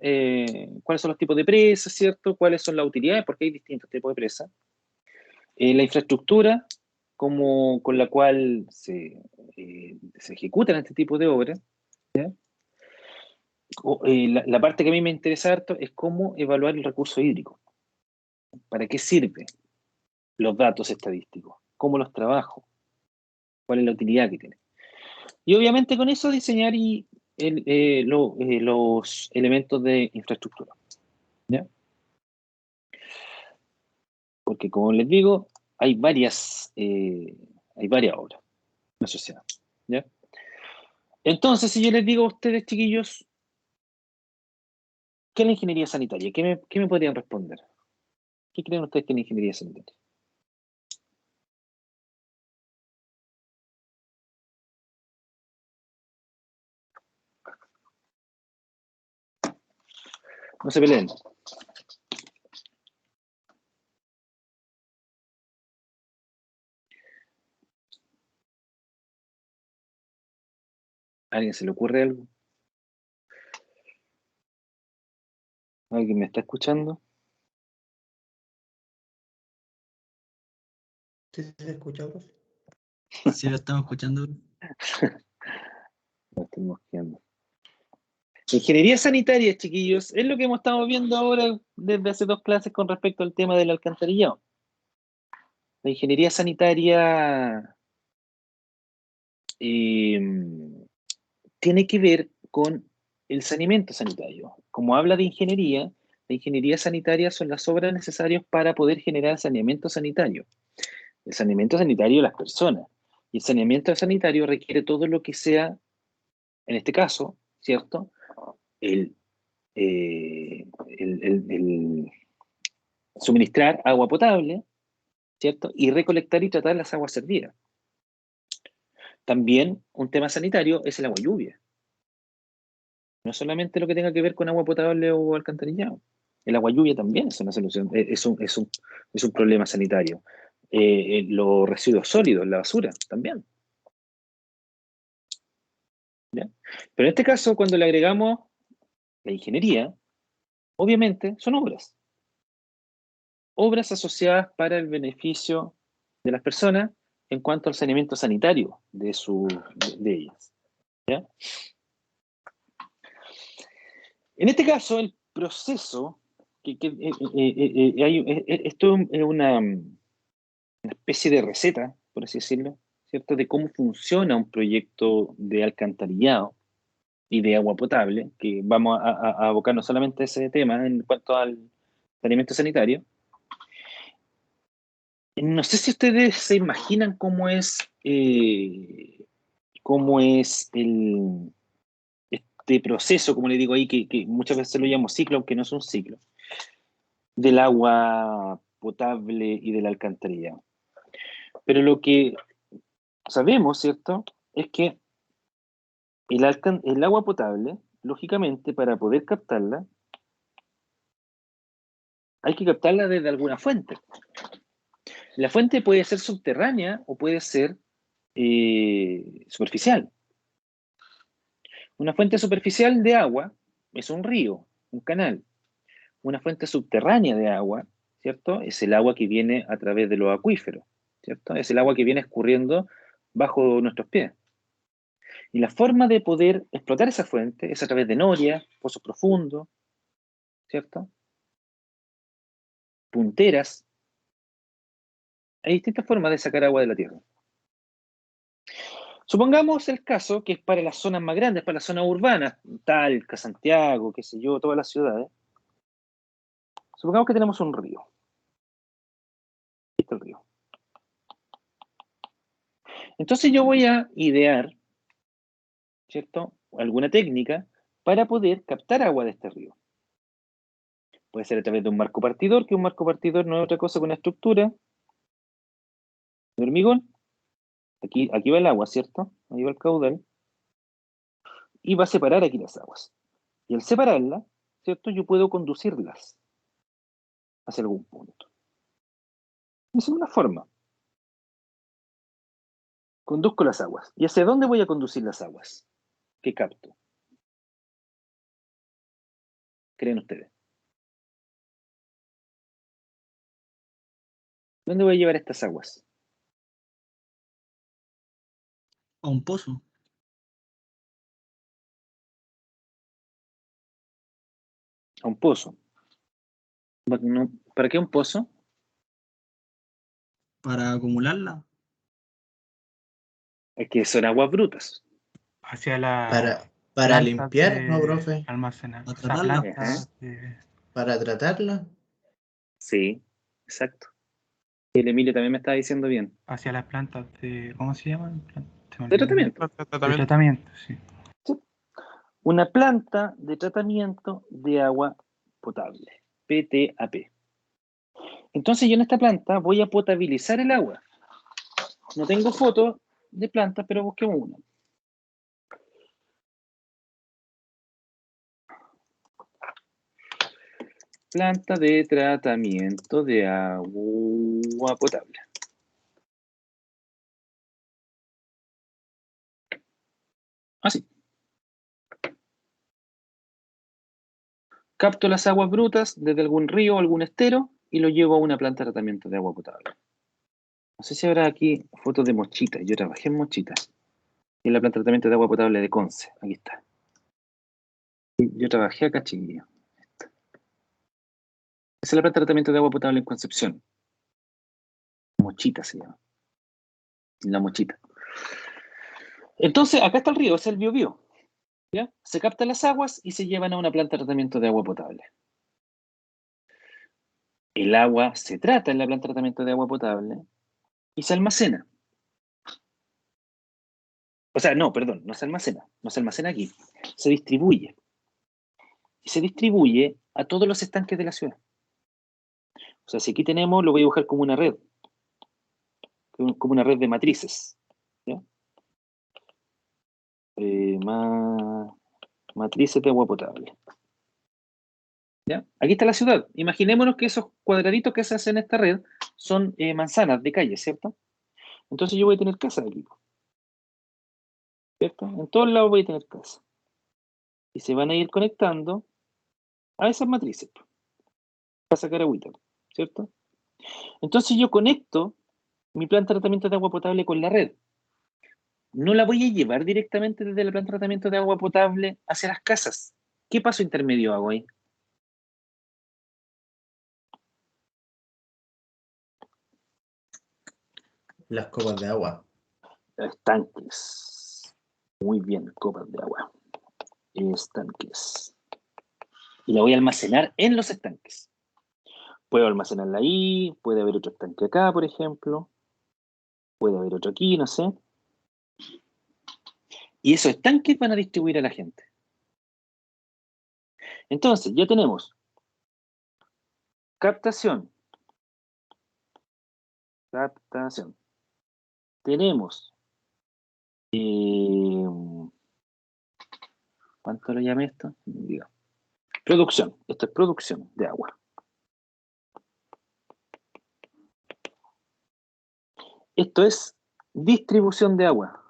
cuáles son los tipos de presas, ¿cierto? Cuáles son las utilidades, porque hay distintos tipos de presas. La infraestructura con la cual se ejecutan este tipo de obras. ¿Ya? La parte que a mí me interesa harto es cómo evaluar el recurso hídrico. ¿Para qué sirve los datos estadísticos? ¿Cómo los trabajo? ¿Cuál es la utilidad que tiene? Y obviamente con eso diseñar los elementos de infraestructura. ¿Ya? Porque como les digo, hay varias obras asociadas. ¿Ya? Entonces, si yo les digo a ustedes, chiquillos, ¿qué es la ingeniería sanitaria? ¿Qué me podrían responder? ¿Qué creen ustedes que es la ingeniería sanitaria? No se peleen. ¿A alguien se le ocurre algo? ¿Alguien me está escuchando? ¿Sí se escucha, profe? Sí, lo estamos escuchando. No estoy mosqueando. Ingeniería sanitaria, chiquillos, es lo que hemos estado viendo ahora desde hace 2 clases con respecto al tema del alcantarillado. La ingeniería sanitaria tiene que ver con el saneamiento sanitario. Como habla de ingeniería, la ingeniería sanitaria son las obras necesarias para poder generar saneamiento sanitario. El saneamiento sanitario de las personas. Y el saneamiento sanitario requiere todo lo que sea, en este caso, ¿cierto? El suministrar agua potable, ¿cierto? Y recolectar y tratar las aguas servidas. También un tema sanitario es el agua lluvia. No solamente lo que tenga que ver con agua potable o alcantarillado. El agua lluvia también es una solución, es un problema sanitario. Los residuos sólidos, la basura, también. ¿Ya? Pero en este caso, cuando le agregamos la ingeniería, obviamente son obras. Obras asociadas para el beneficio de las personas en cuanto al saneamiento sanitario de ellas. ¿Ya? En este caso, el proceso, esto es una especie de receta, por así decirlo, ¿cierto? De cómo funciona un proyecto de alcantarillado y de agua potable, que vamos a abocarnos solamente a ese tema en cuanto al saneamiento sanitario. No sé si ustedes se imaginan cómo es este proceso, como le digo ahí, que muchas veces lo llamo ciclo, aunque no es un ciclo, del agua potable y del alcantarillado. Pero lo que sabemos, ¿cierto?, es que el agua potable, lógicamente, para poder captarla, hay que captarla desde alguna fuente. La fuente puede ser subterránea o puede ser superficial. Una fuente superficial de agua es un río, un canal. Una fuente subterránea de agua, ¿cierto?, es el agua que viene a través de los acuíferos, ¿cierto? Es el agua que viene escurriendo bajo nuestros pies. Y la forma de poder explotar esa fuente es a través de norias, pozos profundos, ¿cierto? Punteras. Hay distintas formas de sacar agua de la tierra. Supongamos el caso que es para las zonas más grandes, para las zonas urbanas, Talca, Santiago, qué sé yo, todas las ciudades. Supongamos que tenemos un río. Aquí está el río. Entonces yo voy a idear, ¿cierto?, alguna técnica para poder captar agua de este río. Puede ser a través de un marco partidor, que un marco partidor no es otra cosa que una estructura de hormigón. Aquí va el agua, ¿cierto? Ahí va el caudal. Y va a separar aquí las aguas. Y al separarlas, ¿cierto?, yo puedo conducirlas hacia algún punto. Esa es una forma. Conduzco las aguas. ¿Y hacia dónde voy a conducir las aguas? ¿Qué capto? ¿Creen ustedes? ¿Dónde voy a llevar estas aguas? A un pozo. A un pozo. ¿Para qué un pozo? Para acumularla. Es que son aguas brutas. Hacia la Para plantas limpiar, ¿no, de profe? almacenar. A O sea, tratarla. plantas de... Para tratarla. Sí, exacto. Y el Emilio también me estaba diciendo bien. hacia las plantas de... ¿Cómo se llaman? Se me De olvidó. tratamiento. De tratamiento, sí. Sí. Una planta de tratamiento de agua potable. PTAP. Entonces yo en esta planta voy a potabilizar el agua. No tengo foto de planta, pero busquemos una. Planta de tratamiento de agua potable. Así. Capto las aguas brutas desde algún río o algún estero y lo llevo a una planta de tratamiento de agua potable. No sé si habrá aquí fotos de Mochita. Yo trabajé en Mochita. En la planta de tratamiento de agua potable de Conce. Aquí está. Yo trabajé acá, chiquillo. Esa es la planta de tratamiento de agua potable en Concepción. Mochita se llama. La Mochita. Entonces, acá está el río, es el Biobío. ¿Ya? Se captan las aguas y se llevan a una planta de tratamiento de agua potable. El agua se trata en la planta de tratamiento de agua potable y se almacena. O sea, no, perdón, no se almacena aquí, se distribuye. Y se distribuye a todos los estanques de la ciudad. O sea, si aquí tenemos, lo voy a dibujar como una red de matrices. ¿Ya? Matrices de agua potable. ¿Ya? Aquí está la ciudad. Imaginémonos que esos cuadraditos que se hacen en esta red son manzanas de calle, ¿cierto? Entonces yo voy a tener casas aquí, ¿cierto? En todos lados voy a tener casas. Y se van a ir conectando a esas matrices, para sacar agüita, ¿cierto? Entonces yo conecto mi planta de tratamiento de agua potable con la red. No la voy a llevar directamente desde la planta de tratamiento de agua potable hacia las casas. ¿Qué paso intermedio hago ahí? Las copas de agua. Estanques. Muy bien, copas de agua. Estanques. Y la voy a almacenar en los estanques. Puedo almacenarla ahí, puede haber otro estanque acá, por ejemplo. Puede haber otro aquí, no sé. Y esos estanques van a distribuir a la gente. Entonces, ya tenemos captación. Tenemos ¿cuánto lo llamé esto? Digo. Producción. Esto es producción de agua. Esto es distribución de agua.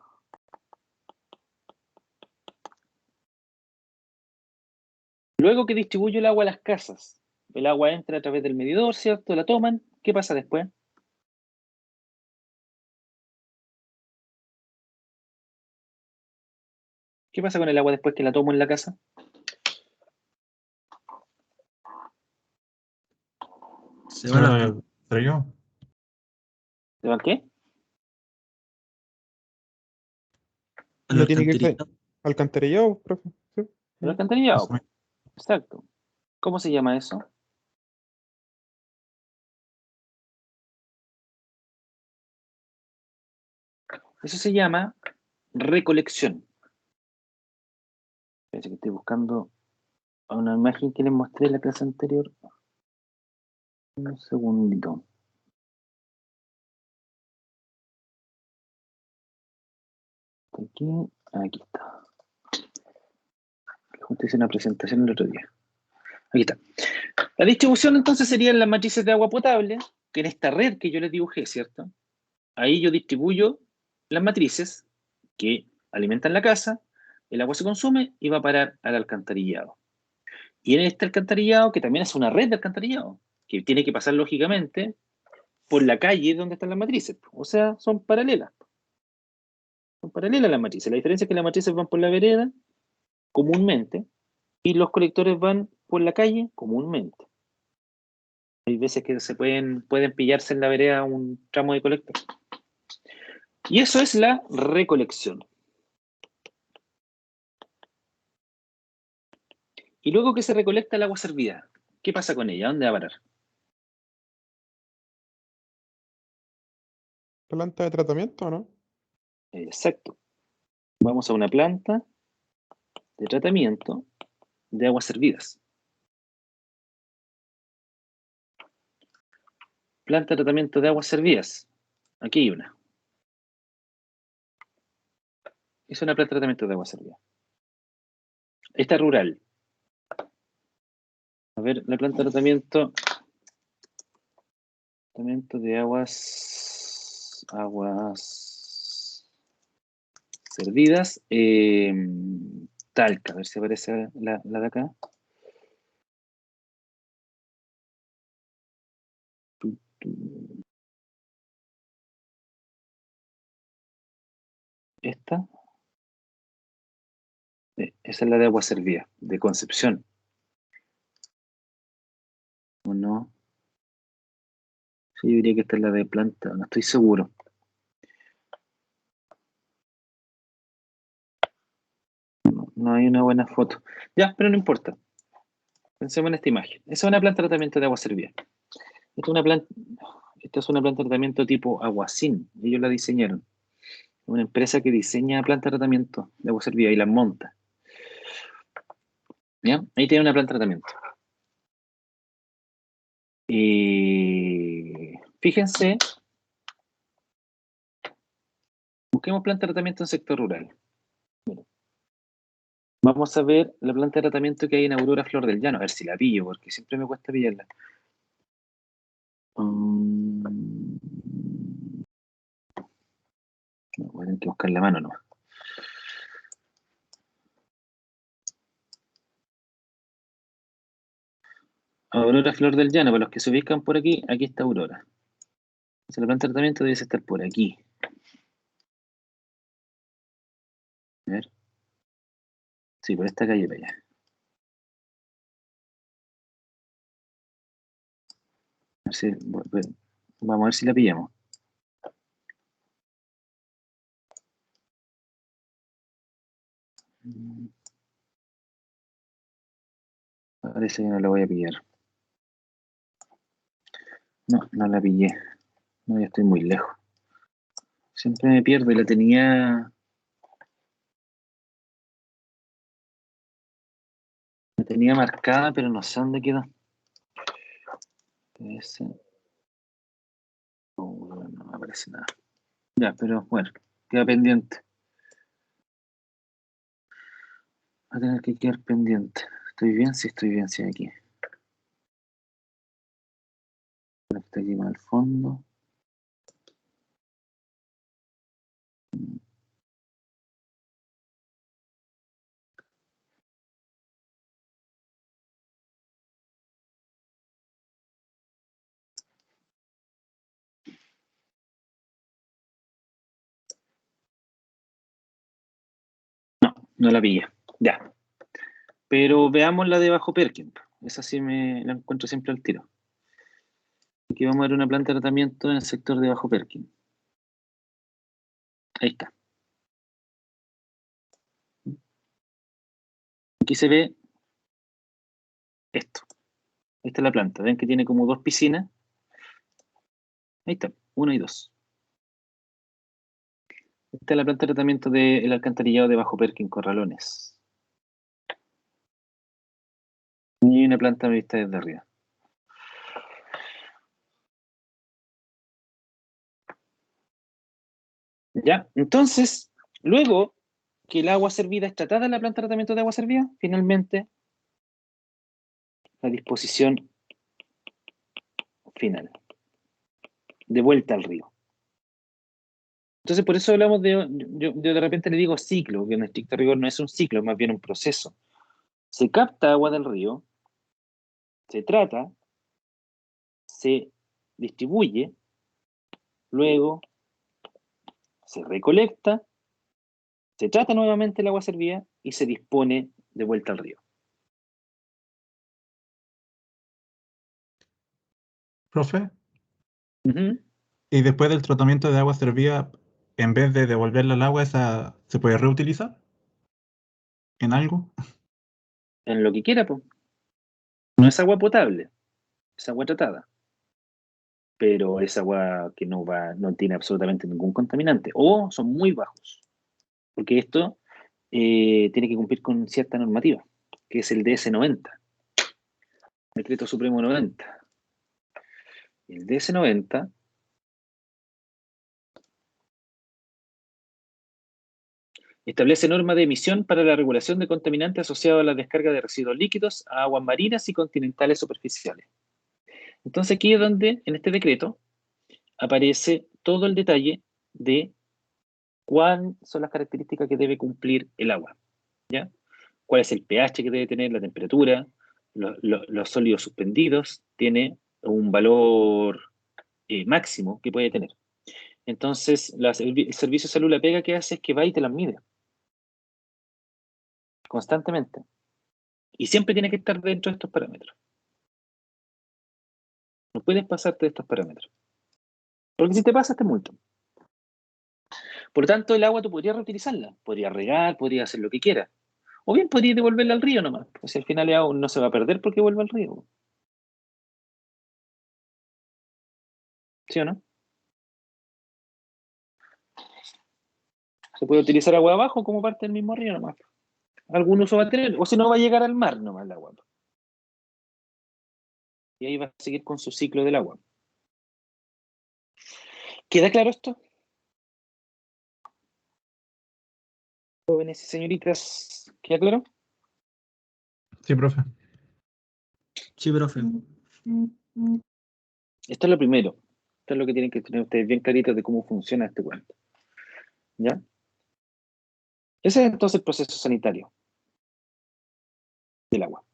Luego que distribuyo el agua a las casas, el agua entra a través del medidor, ¿cierto? La toman. ¿Qué pasa después? ¿Qué pasa con el agua después que la tomo en la casa? Se va a la... ¿Trayó? ¿Se va qué? al Ya tiene que irse alcantarillado. alcantarillado, profe. Sí. ¿El alcantarillado? Eso. Exacto. ¿Cómo se llama eso? Eso se llama recolección. Parece que estoy buscando una imagen que les mostré en la clase anterior. Un segundito. Aquí está. Justo hice una presentación el otro día. Aquí está. La distribución entonces serían las matrices de agua potable, que en esta red que yo les dibujé, ¿cierto? Ahí yo distribuyo las matrices que alimentan la casa, el agua se consume y va a parar al alcantarillado. Y en este alcantarillado, que también es una red de alcantarillado, que tiene que pasar lógicamente por la calle donde están las matrices. O sea, son paralelas. Son paralelas las matrices. La diferencia es que las matrices van por la vereda comúnmente y los colectores van por la calle comúnmente. Hay veces que pueden pillarse en la vereda un tramo de colector. Y eso es la recolección. Y luego que se recolecta el agua servida, ¿qué pasa con ella? ¿Dónde va a parar? Planta de tratamiento, ¿no? Exacto. Vamos a una planta de tratamiento de aguas servidas. Planta de tratamiento de aguas servidas. Aquí hay una. Es una planta de tratamiento de aguas servidas. Esta es rural. A ver, la planta de tratamiento de aguas servidas. Talca, a ver si aparece la de acá. Esta. Esa es la de agua servida, de Concepción. ¿O no? Sí, yo diría que esta es la de planta, no estoy seguro. No. no hay una buena foto. Ya, pero no importa. Pensemos en esta imagen. Esa es una planta de tratamiento de agua servida. Esta es una planta de tratamiento tipo Aguacin. Ellos la diseñaron. Una empresa que diseña plantas de tratamiento de agua servida y las monta. ¿Ya? Ahí tiene una planta de tratamiento. Y fíjense, busquemos planta de tratamiento en sector rural. Miren. Vamos a ver la planta de tratamiento que hay en Aurora Flor del Llano. A ver si la pillo, porque siempre me cuesta pillarla. No, voy a tener que buscar la mano nomás. Aurora Flor del Llano, para los que se ubican por aquí, aquí está Aurora. Entonces, la planta de tratamiento debe estar por aquí. A ver. Sí, por esta calle para allá. A ver si, vamos a ver si la pillamos. Parece que no la voy a pillar. No, no la pillé. No, ya estoy muy lejos. Siempre me pierdo y la tenía marcada, pero no sé dónde quedó. Ese. No me aparece nada. Ya, pero bueno, queda pendiente. Va a tener que quedar pendiente. ¿Estoy bien? Sí, estoy bien, sí, aquí. Está aquí más al fondo. No la pillé. Ya. Pero veamos la de Bajo Perkin. Esa sí la encuentro siempre al tiro. Aquí vamos a ver una planta de tratamiento en el sector de Bajo Perkin. Ahí está. Aquí se ve esto. Esta es la planta. Ven que tiene como dos piscinas. Ahí está, 1 y 2. Esta es la planta de tratamiento del alcantarillado de Bajo Perkin, Corralones. Y una planta vista desde arriba. Ya, entonces, luego que el agua servida es tratada en la planta de tratamiento de agua servida, finalmente, la disposición final. De vuelta al río. Entonces, por eso hablamos yo de repente le digo ciclo, que en estricto rigor no es un ciclo, es más bien un proceso. Se capta agua del río, se trata, se distribuye, luego se recolecta, se trata nuevamente el agua servida y se dispone de vuelta al río. Profe, Uh-huh. y después del tratamiento de agua servida, en vez de devolverla al agua, ¿esa se puede reutilizar en algo? En lo que quiera, pues. No es agua potable, es agua tratada. Pero es agua que no tiene absolutamente ningún contaminante, o son muy bajos. Porque esto tiene que cumplir con cierta normativa, que es el DS-90, Decreto Supremo 90. El DS-90 establece normas de emisión para la regulación de contaminantes asociados a la descarga de residuos líquidos a aguas marinas y continentales superficiales. Entonces aquí es donde, en este decreto, aparece todo el detalle de cuáles son las características que debe cumplir el agua, ¿ya? Cuál es el pH que debe tener, la temperatura, los sólidos suspendidos, tiene un valor máximo que puede tener. Entonces, el Servicio de Salud La Pega que hace es que va y te las mide constantemente. Y siempre tiene que estar dentro de estos parámetros. No puedes pasarte de estos parámetros. Porque si te pasas, te multan. Por lo tanto, el agua tú podrías reutilizarla. Podrías regar, podrías hacer lo que quieras. O bien podría devolverla al río nomás, pues si al final el agua no se va a perder porque vuelve al río. ¿Sí o no? Se puede utilizar agua abajo como parte del mismo río nomás. Algún uso va a tener, o si no va a llegar al mar nomás el agua. Y ahí va a seguir con su ciclo del agua. ¿Queda claro esto? Jóvenes y señoritas, ¿queda claro? Sí, profe. Sí, profe. Esto es lo primero. Esto es lo que tienen que tener ustedes bien claritos de cómo funciona este cuento. ¿Ya? Ese es entonces el proceso sanitario del agua.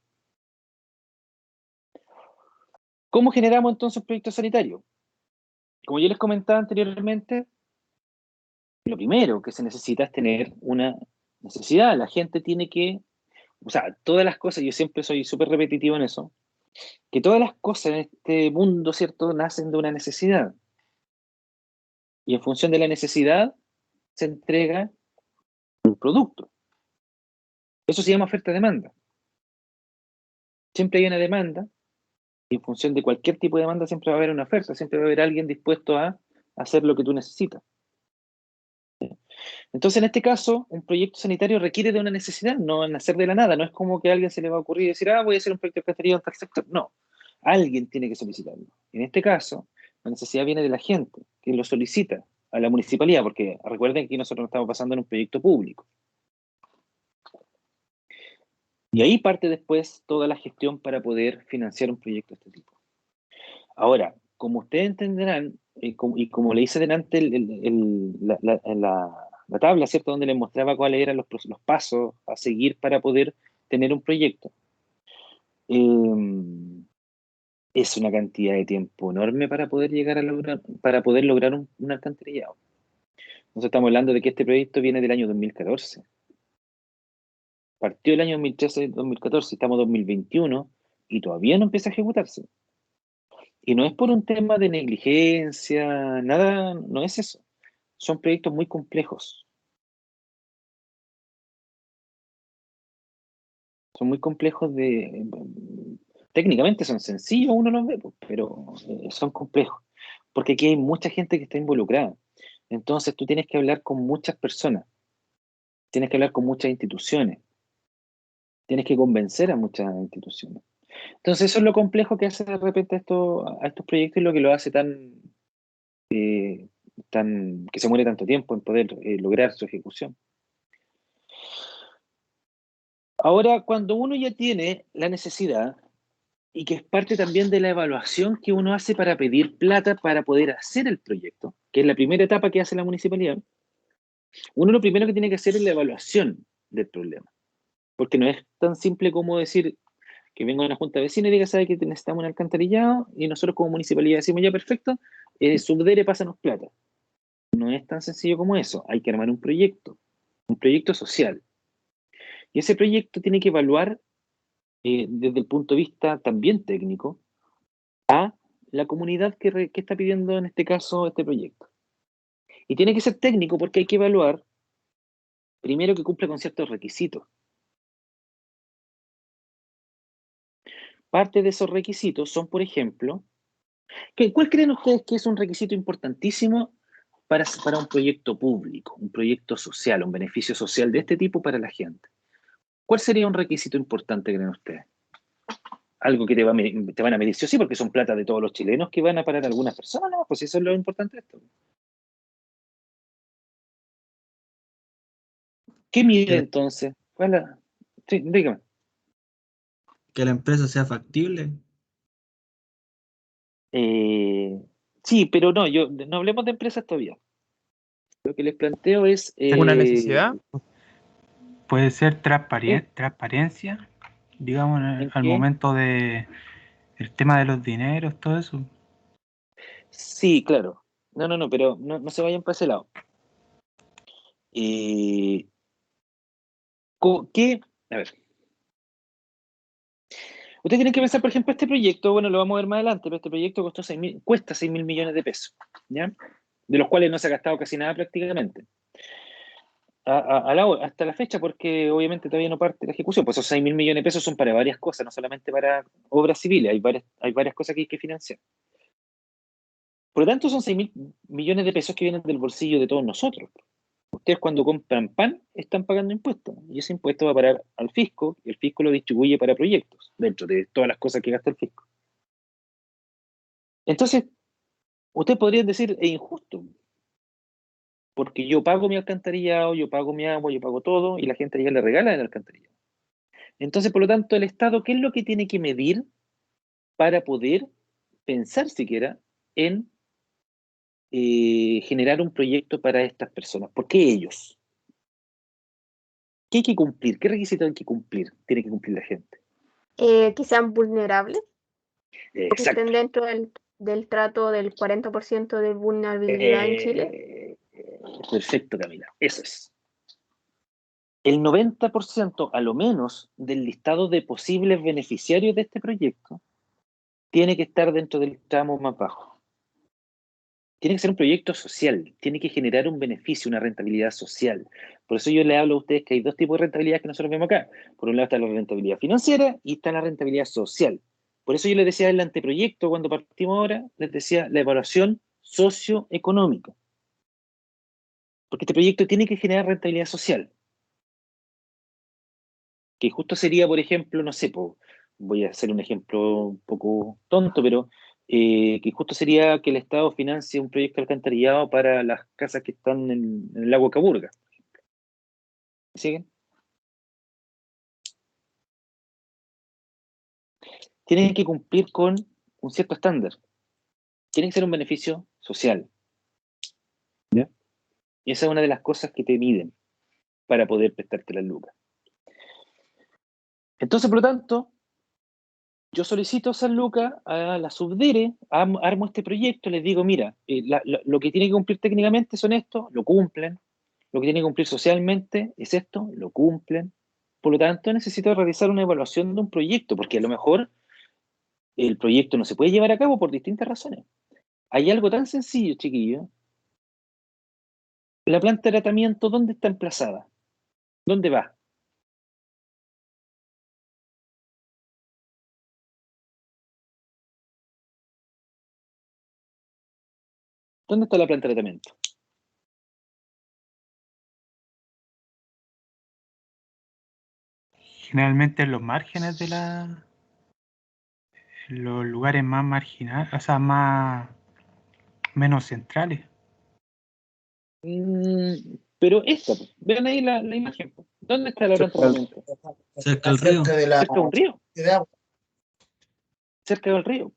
¿Cómo generamos entonces un proyecto sanitario? Como yo les comentaba anteriormente, lo primero que se necesita es tener una necesidad. La gente tiene que, o sea, todas las cosas, yo siempre soy súper repetitivo en eso, que todas las cosas en este mundo, ¿cierto?, nacen de una necesidad. Y en función de la necesidad se entrega un producto. Eso se llama oferta-demanda. Siempre hay una demanda, y en función de cualquier tipo de demanda siempre va a haber una oferta, siempre va a haber alguien dispuesto a hacer lo que tú necesitas. Entonces, en este caso, un proyecto sanitario requiere de una necesidad, no van a nacer de la nada, no es como que a alguien se le va a ocurrir decir, voy a hacer un proyecto sanitario en tal sector. No, alguien tiene que solicitarlo. En este caso, la necesidad viene de la gente, que lo solicita a la municipalidad, porque recuerden que nosotros estamos pasando en un proyecto público. Y ahí parte después toda la gestión para poder financiar un proyecto de este tipo. Ahora, como ustedes entenderán, y como le hice delante la tabla, ¿cierto?, donde les mostraba cuáles eran los pasos a seguir para poder tener un proyecto, es una cantidad de tiempo enorme para poder lograr un alcantarillado. Nosotros estamos hablando de que este proyecto viene del año 2014. Partió el año 2013-2014, estamos en 2021 y todavía no empieza a ejecutarse. Y no es por un tema de negligencia, nada, no es eso. Son proyectos muy complejos. Son muy complejos técnicamente son sencillos, uno los ve, pues, pero son complejos. Porque aquí hay mucha gente que está involucrada. Entonces tú tienes que hablar con muchas personas. Tienes que hablar con muchas instituciones. Tienes que convencer a muchas instituciones. Entonces eso es lo complejo que hace de repente a estos proyectos y lo que lo hace que se muere tanto tiempo en poder lograr su ejecución. Ahora, cuando uno ya tiene la necesidad, y que es parte también de la evaluación que uno hace para pedir plata para poder hacer el proyecto, que es la primera etapa que hace la municipalidad, uno lo primero que tiene que hacer es la evaluación del problema. Porque no es tan simple como decir que venga una junta de vecinos y diga, ¿sabe que necesitamos un alcantarillado? Y nosotros como municipalidad decimos, ya perfecto, Subdere, pásanos plata. No es tan sencillo como eso. Hay que armar un proyecto social. Y ese proyecto tiene que evaluar desde el punto de vista también técnico a la comunidad que está pidiendo en este caso este proyecto. Y tiene que ser técnico porque hay que evaluar primero que cumpla con ciertos requisitos. Parte de esos requisitos son, por ejemplo, ¿cuál creen ustedes que es un requisito importantísimo para un proyecto público, un proyecto social, un beneficio social de este tipo para la gente? ¿Cuál sería un requisito importante, creen ustedes? Algo que te van a medir sí o sí, porque son plata de todos los chilenos que van a parar a algunas personas, ¿no? Pues eso es lo importante de esto. ¿Qué mide entonces? Sí, dígame. Que la empresa sea factible. Sí, pero no hablemos de empresas todavía. Lo que les planteo es... ¿Una necesidad? Puede ser transparencia, digamos, ¿en al qué? momento de el tema de los dineros, todo eso. Sí, claro. No, pero no se vayan para ese lado. A ver. Ustedes tienen que pensar, por ejemplo, este proyecto, bueno, lo vamos a ver más adelante, pero este proyecto cuesta 6.000 millones de pesos, ¿ya? De los cuales no se ha gastado casi nada prácticamente. hasta la fecha, porque obviamente todavía no parte la ejecución. Pues esos 6.000 millones de pesos son para varias cosas, no solamente para obras civiles, hay varias cosas que hay que financiar. Por lo tanto, son 6.000 millones de pesos que vienen del bolsillo de todos nosotros. Ustedes cuando compran pan están pagando impuestos, y ese impuesto va a parar al fisco, y el fisco lo distribuye para proyectos, dentro de todas las cosas que gasta el fisco. Entonces, ustedes podrían decir, es injusto, porque yo pago mi alcantarillado, yo pago mi agua, yo pago todo, y la gente ya le regala el alcantarillado. Entonces, por lo tanto, el Estado, ¿qué es lo que tiene que medir para poder pensar siquiera en generar un proyecto para estas personas? ¿Por qué ellos? ¿Qué hay que cumplir? ¿Qué requisitos hay que cumplir? Tiene que cumplir la gente. Que sean vulnerables, que Exacto. estén dentro del trato del 40% de vulnerabilidad en Chile. Perfecto, Camila. Eso es. El 90%, a lo menos, del listado de posibles beneficiarios de este proyecto tiene que estar dentro del tramo más bajo. Tiene que ser un proyecto social, tiene que generar un beneficio, una rentabilidad social. Por eso yo le hablo a ustedes que hay dos tipos de rentabilidad que nosotros vemos acá. Por un lado está la rentabilidad financiera y está la rentabilidad social. Por eso yo les decía en el anteproyecto, cuando partimos ahora, les decía la evaluación socioeconómica. Porque este proyecto tiene que generar rentabilidad social. Que justo sería, por ejemplo, no sé, voy a hacer un ejemplo un poco tonto, pero que justo sería que el Estado financie un proyecto de alcantarillado para las casas que están en el lago Caburga. ¿Me siguen? Tienen que cumplir con un cierto estándar. Tiene que ser un beneficio social. ¿Ya? Y esa es una de las cosas que te miden para poder prestarte las lucas. Entonces, por lo tanto, yo solicito esas lucas a la Subdere, armo este proyecto, les digo, mira, lo que tiene que cumplir técnicamente son estos, lo cumplen. Lo que tiene que cumplir socialmente es esto, lo cumplen. Por lo tanto, necesito realizar una evaluación de un proyecto, porque a lo mejor el proyecto no se puede llevar a cabo por distintas razones. Hay algo tan sencillo, chiquillo. La planta de tratamiento, ¿dónde está emplazada? ¿Dónde va? ¿Dónde está la planta de tratamiento? Generalmente en los márgenes de en los lugares más marginales, o sea, menos centrales. Pero esta, vean ahí la imagen. ¿Dónde está la planta de tratamiento? Cerca del río. Cerca de la Cerca de un río. de agua. Cerca del río.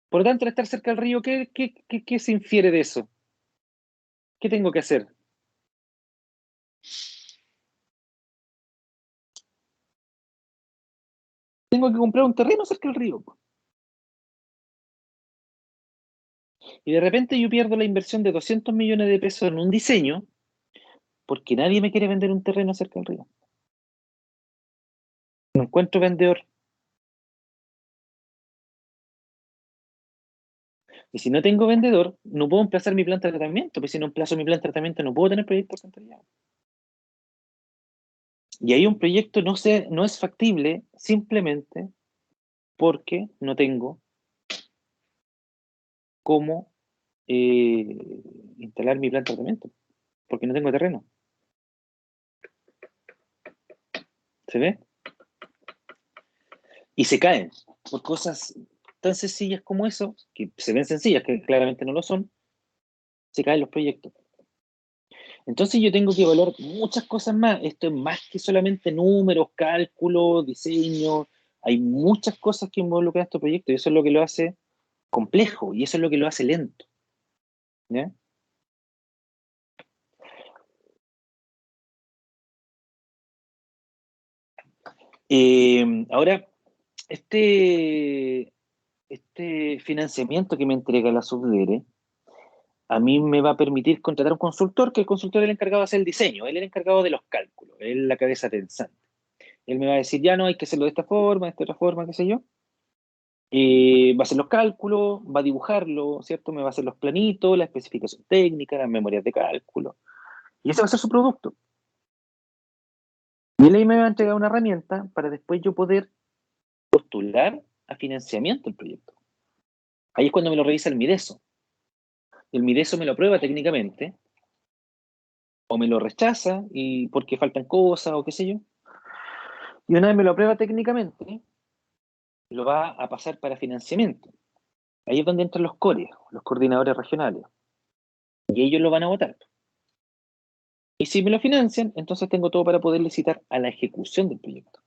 Por lo tanto, al estar cerca del río, ¿qué se infiere de eso? ¿Qué tengo que hacer? Tengo que comprar un terreno cerca del río. Y de repente yo pierdo la inversión de 200 millones de pesos en un diseño porque nadie me quiere vender un terreno cerca del río. No encuentro vendedor. Y si no tengo vendedor, no puedo emplazar mi planta de tratamiento, porque si no emplazo mi planta de tratamiento no puedo tener proyecto alcantarillado. Y ahí un proyecto no es factible simplemente porque no tengo cómo instalar mi planta de tratamiento, porque no tengo terreno. ¿Se ve? Y se caen por cosas tan sencillas como eso, que se ven sencillas, que claramente no lo son, se caen los proyectos. Entonces yo tengo que evaluar muchas cosas más. Esto es más que solamente números, cálculos, diseño. Hay muchas cosas que involucran estos proyectos y eso es lo que lo hace complejo y eso es lo que lo hace lento. ¿Ya? Ahora, este financiamiento que me entrega la Subdere, a mí me va a permitir contratar un consultor, que el consultor es el encargado de hacer el diseño, él es el encargado de los cálculos, él es la cabeza pensante. Él me va a decir, ya no, hay que hacerlo de esta forma, de esta otra forma, qué sé yo. Va a hacer los cálculos, va a dibujarlo, ¿cierto? Me va a hacer los planitos, la especificación técnica, las memorias de cálculo. Y ese va a ser su producto. Y él ahí me va a entregar una herramienta para después yo poder postular a financiamiento del proyecto. Ahí es cuando me lo revisa el Mideso. El Mideso me lo aprueba técnicamente, o me lo rechaza y porque faltan cosas o qué sé yo. Y una vez me lo aprueba técnicamente, lo va a pasar para financiamiento. Ahí es donde entran los CORES, los coordinadores regionales. Y ellos lo van a votar. Y si me lo financian, entonces tengo todo para poder licitar a la ejecución del proyecto.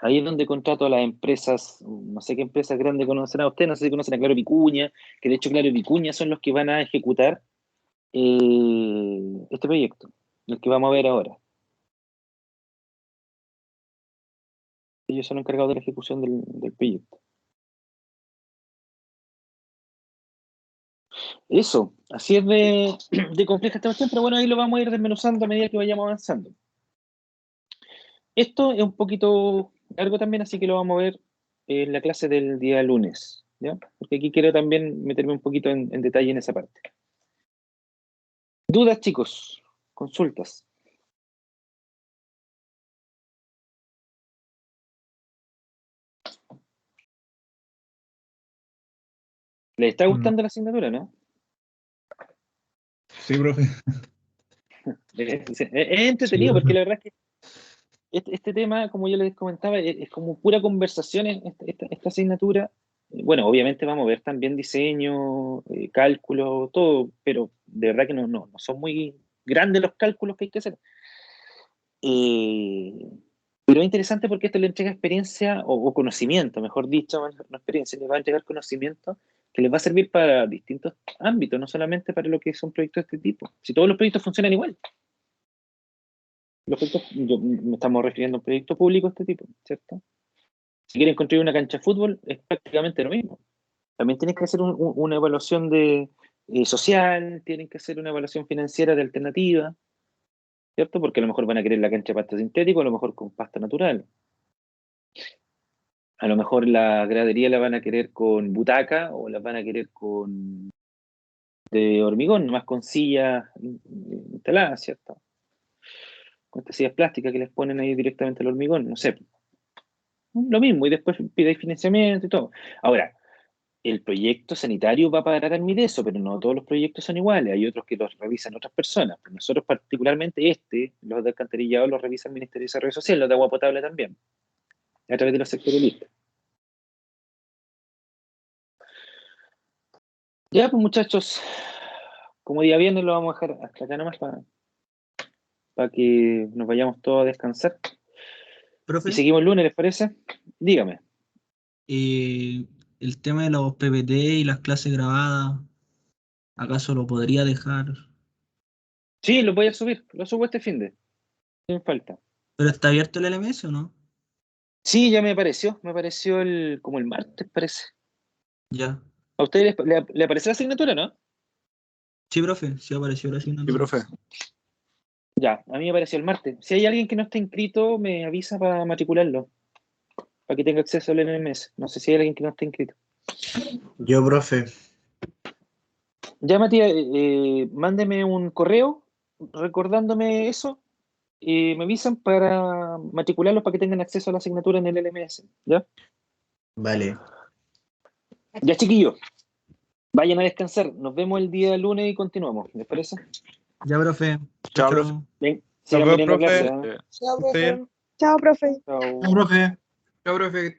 Ahí es donde contrato a las empresas, no sé qué empresas grandes conocen a ustedes, no sé si conocen a Claro Vicuña, que de hecho Claro Vicuña son los que van a ejecutar este proyecto, el que vamos a ver ahora. Ellos son encargados de la ejecución del proyecto. Eso, así es de compleja esta cuestión, pero bueno, ahí lo vamos a ir desmenuzando a medida que vayamos avanzando. Esto es un poquito largo también, así que lo vamos a ver en la clase del día lunes, ¿ya? Porque aquí quiero también meterme un poquito en detalle en esa parte. ¿Dudas, chicos? ¿Consultas? ¿Les está gustando la asignatura, no? Sí, profe. Es entretenido, Sí, porque la verdad es que este tema, como yo les comentaba, es como pura conversación esta asignatura. Bueno, obviamente vamos a ver también diseño, cálculo, todo, pero de verdad que no son muy grandes los cálculos que hay que hacer. Pero es interesante porque esto le entrega experiencia o conocimiento, mejor dicho, no experiencia, les va a entregar conocimiento que les va a servir para distintos ámbitos, no solamente para lo que son proyectos de este tipo. Si todos los proyectos funcionan igual. Los proyectos, me estamos refiriendo a un proyecto público de este tipo, ¿cierto? Si quieren construir una cancha de fútbol, es prácticamente lo mismo. También tienen que hacer una evaluación social, tienen que hacer una evaluación financiera de alternativa, ¿cierto? Porque a lo mejor van a querer la cancha de pasto sintético, a lo mejor con pasto natural. A lo mejor la gradería la van a querer con butaca o la van a querer con de hormigón, más con sillas instaladas, ¿cierto? Con estas sillas plásticas que les ponen ahí directamente al hormigón, no sé. Lo mismo, y después pidáis financiamiento y todo. Ahora, el proyecto sanitario va a parar al Mideso, pero no todos los proyectos son iguales. Hay otros que los revisan otras personas. Pero nosotros particularmente los de alcantarillado los revisa el Ministerio de Desarrollo Social, los de agua potable también, a través de los sectorialistas. Ya, pues muchachos, como día viernes lo vamos a dejar hasta acá nomás para que nos vayamos todos a descansar. Profe, Y seguimos el lunes, ¿les parece? Dígame. el tema de los PPT y las clases grabadas, ¿acaso lo podría dejar? Sí, lo voy a subir. Lo subo este finde. Sin falta. ¿Pero está abierto el LMS o no? Sí, ya me apareció. Me apareció como el martes, parece. Ya. ¿A ustedes le apareció la asignatura, no? Sí, profe, sí apareció la Sí, asignatura. profe. Ya, a mí me apareció el martes. Si hay alguien que no está inscrito, me avisa para matricularlo. Para que tenga acceso al NMS. No sé si hay alguien que no está inscrito. Yo, profe. Ya, Matías, mándeme un correo recordándome eso. Me avisan para matricularlos para que tengan acceso a la asignatura en el LMS. ¿Ya? Vale. Ya, chiquillos. Vayan a descansar. Nos vemos el día lunes y continuamos. ¿Les parece? Ya, profe. Chao, Chao, profe. chao. Ven, Nos sigan vemos, viniendo a profe. clase. ¿eh? Chao, Esté bien. profe. Chao, profe. Chao. profe. Chao, profe, que esté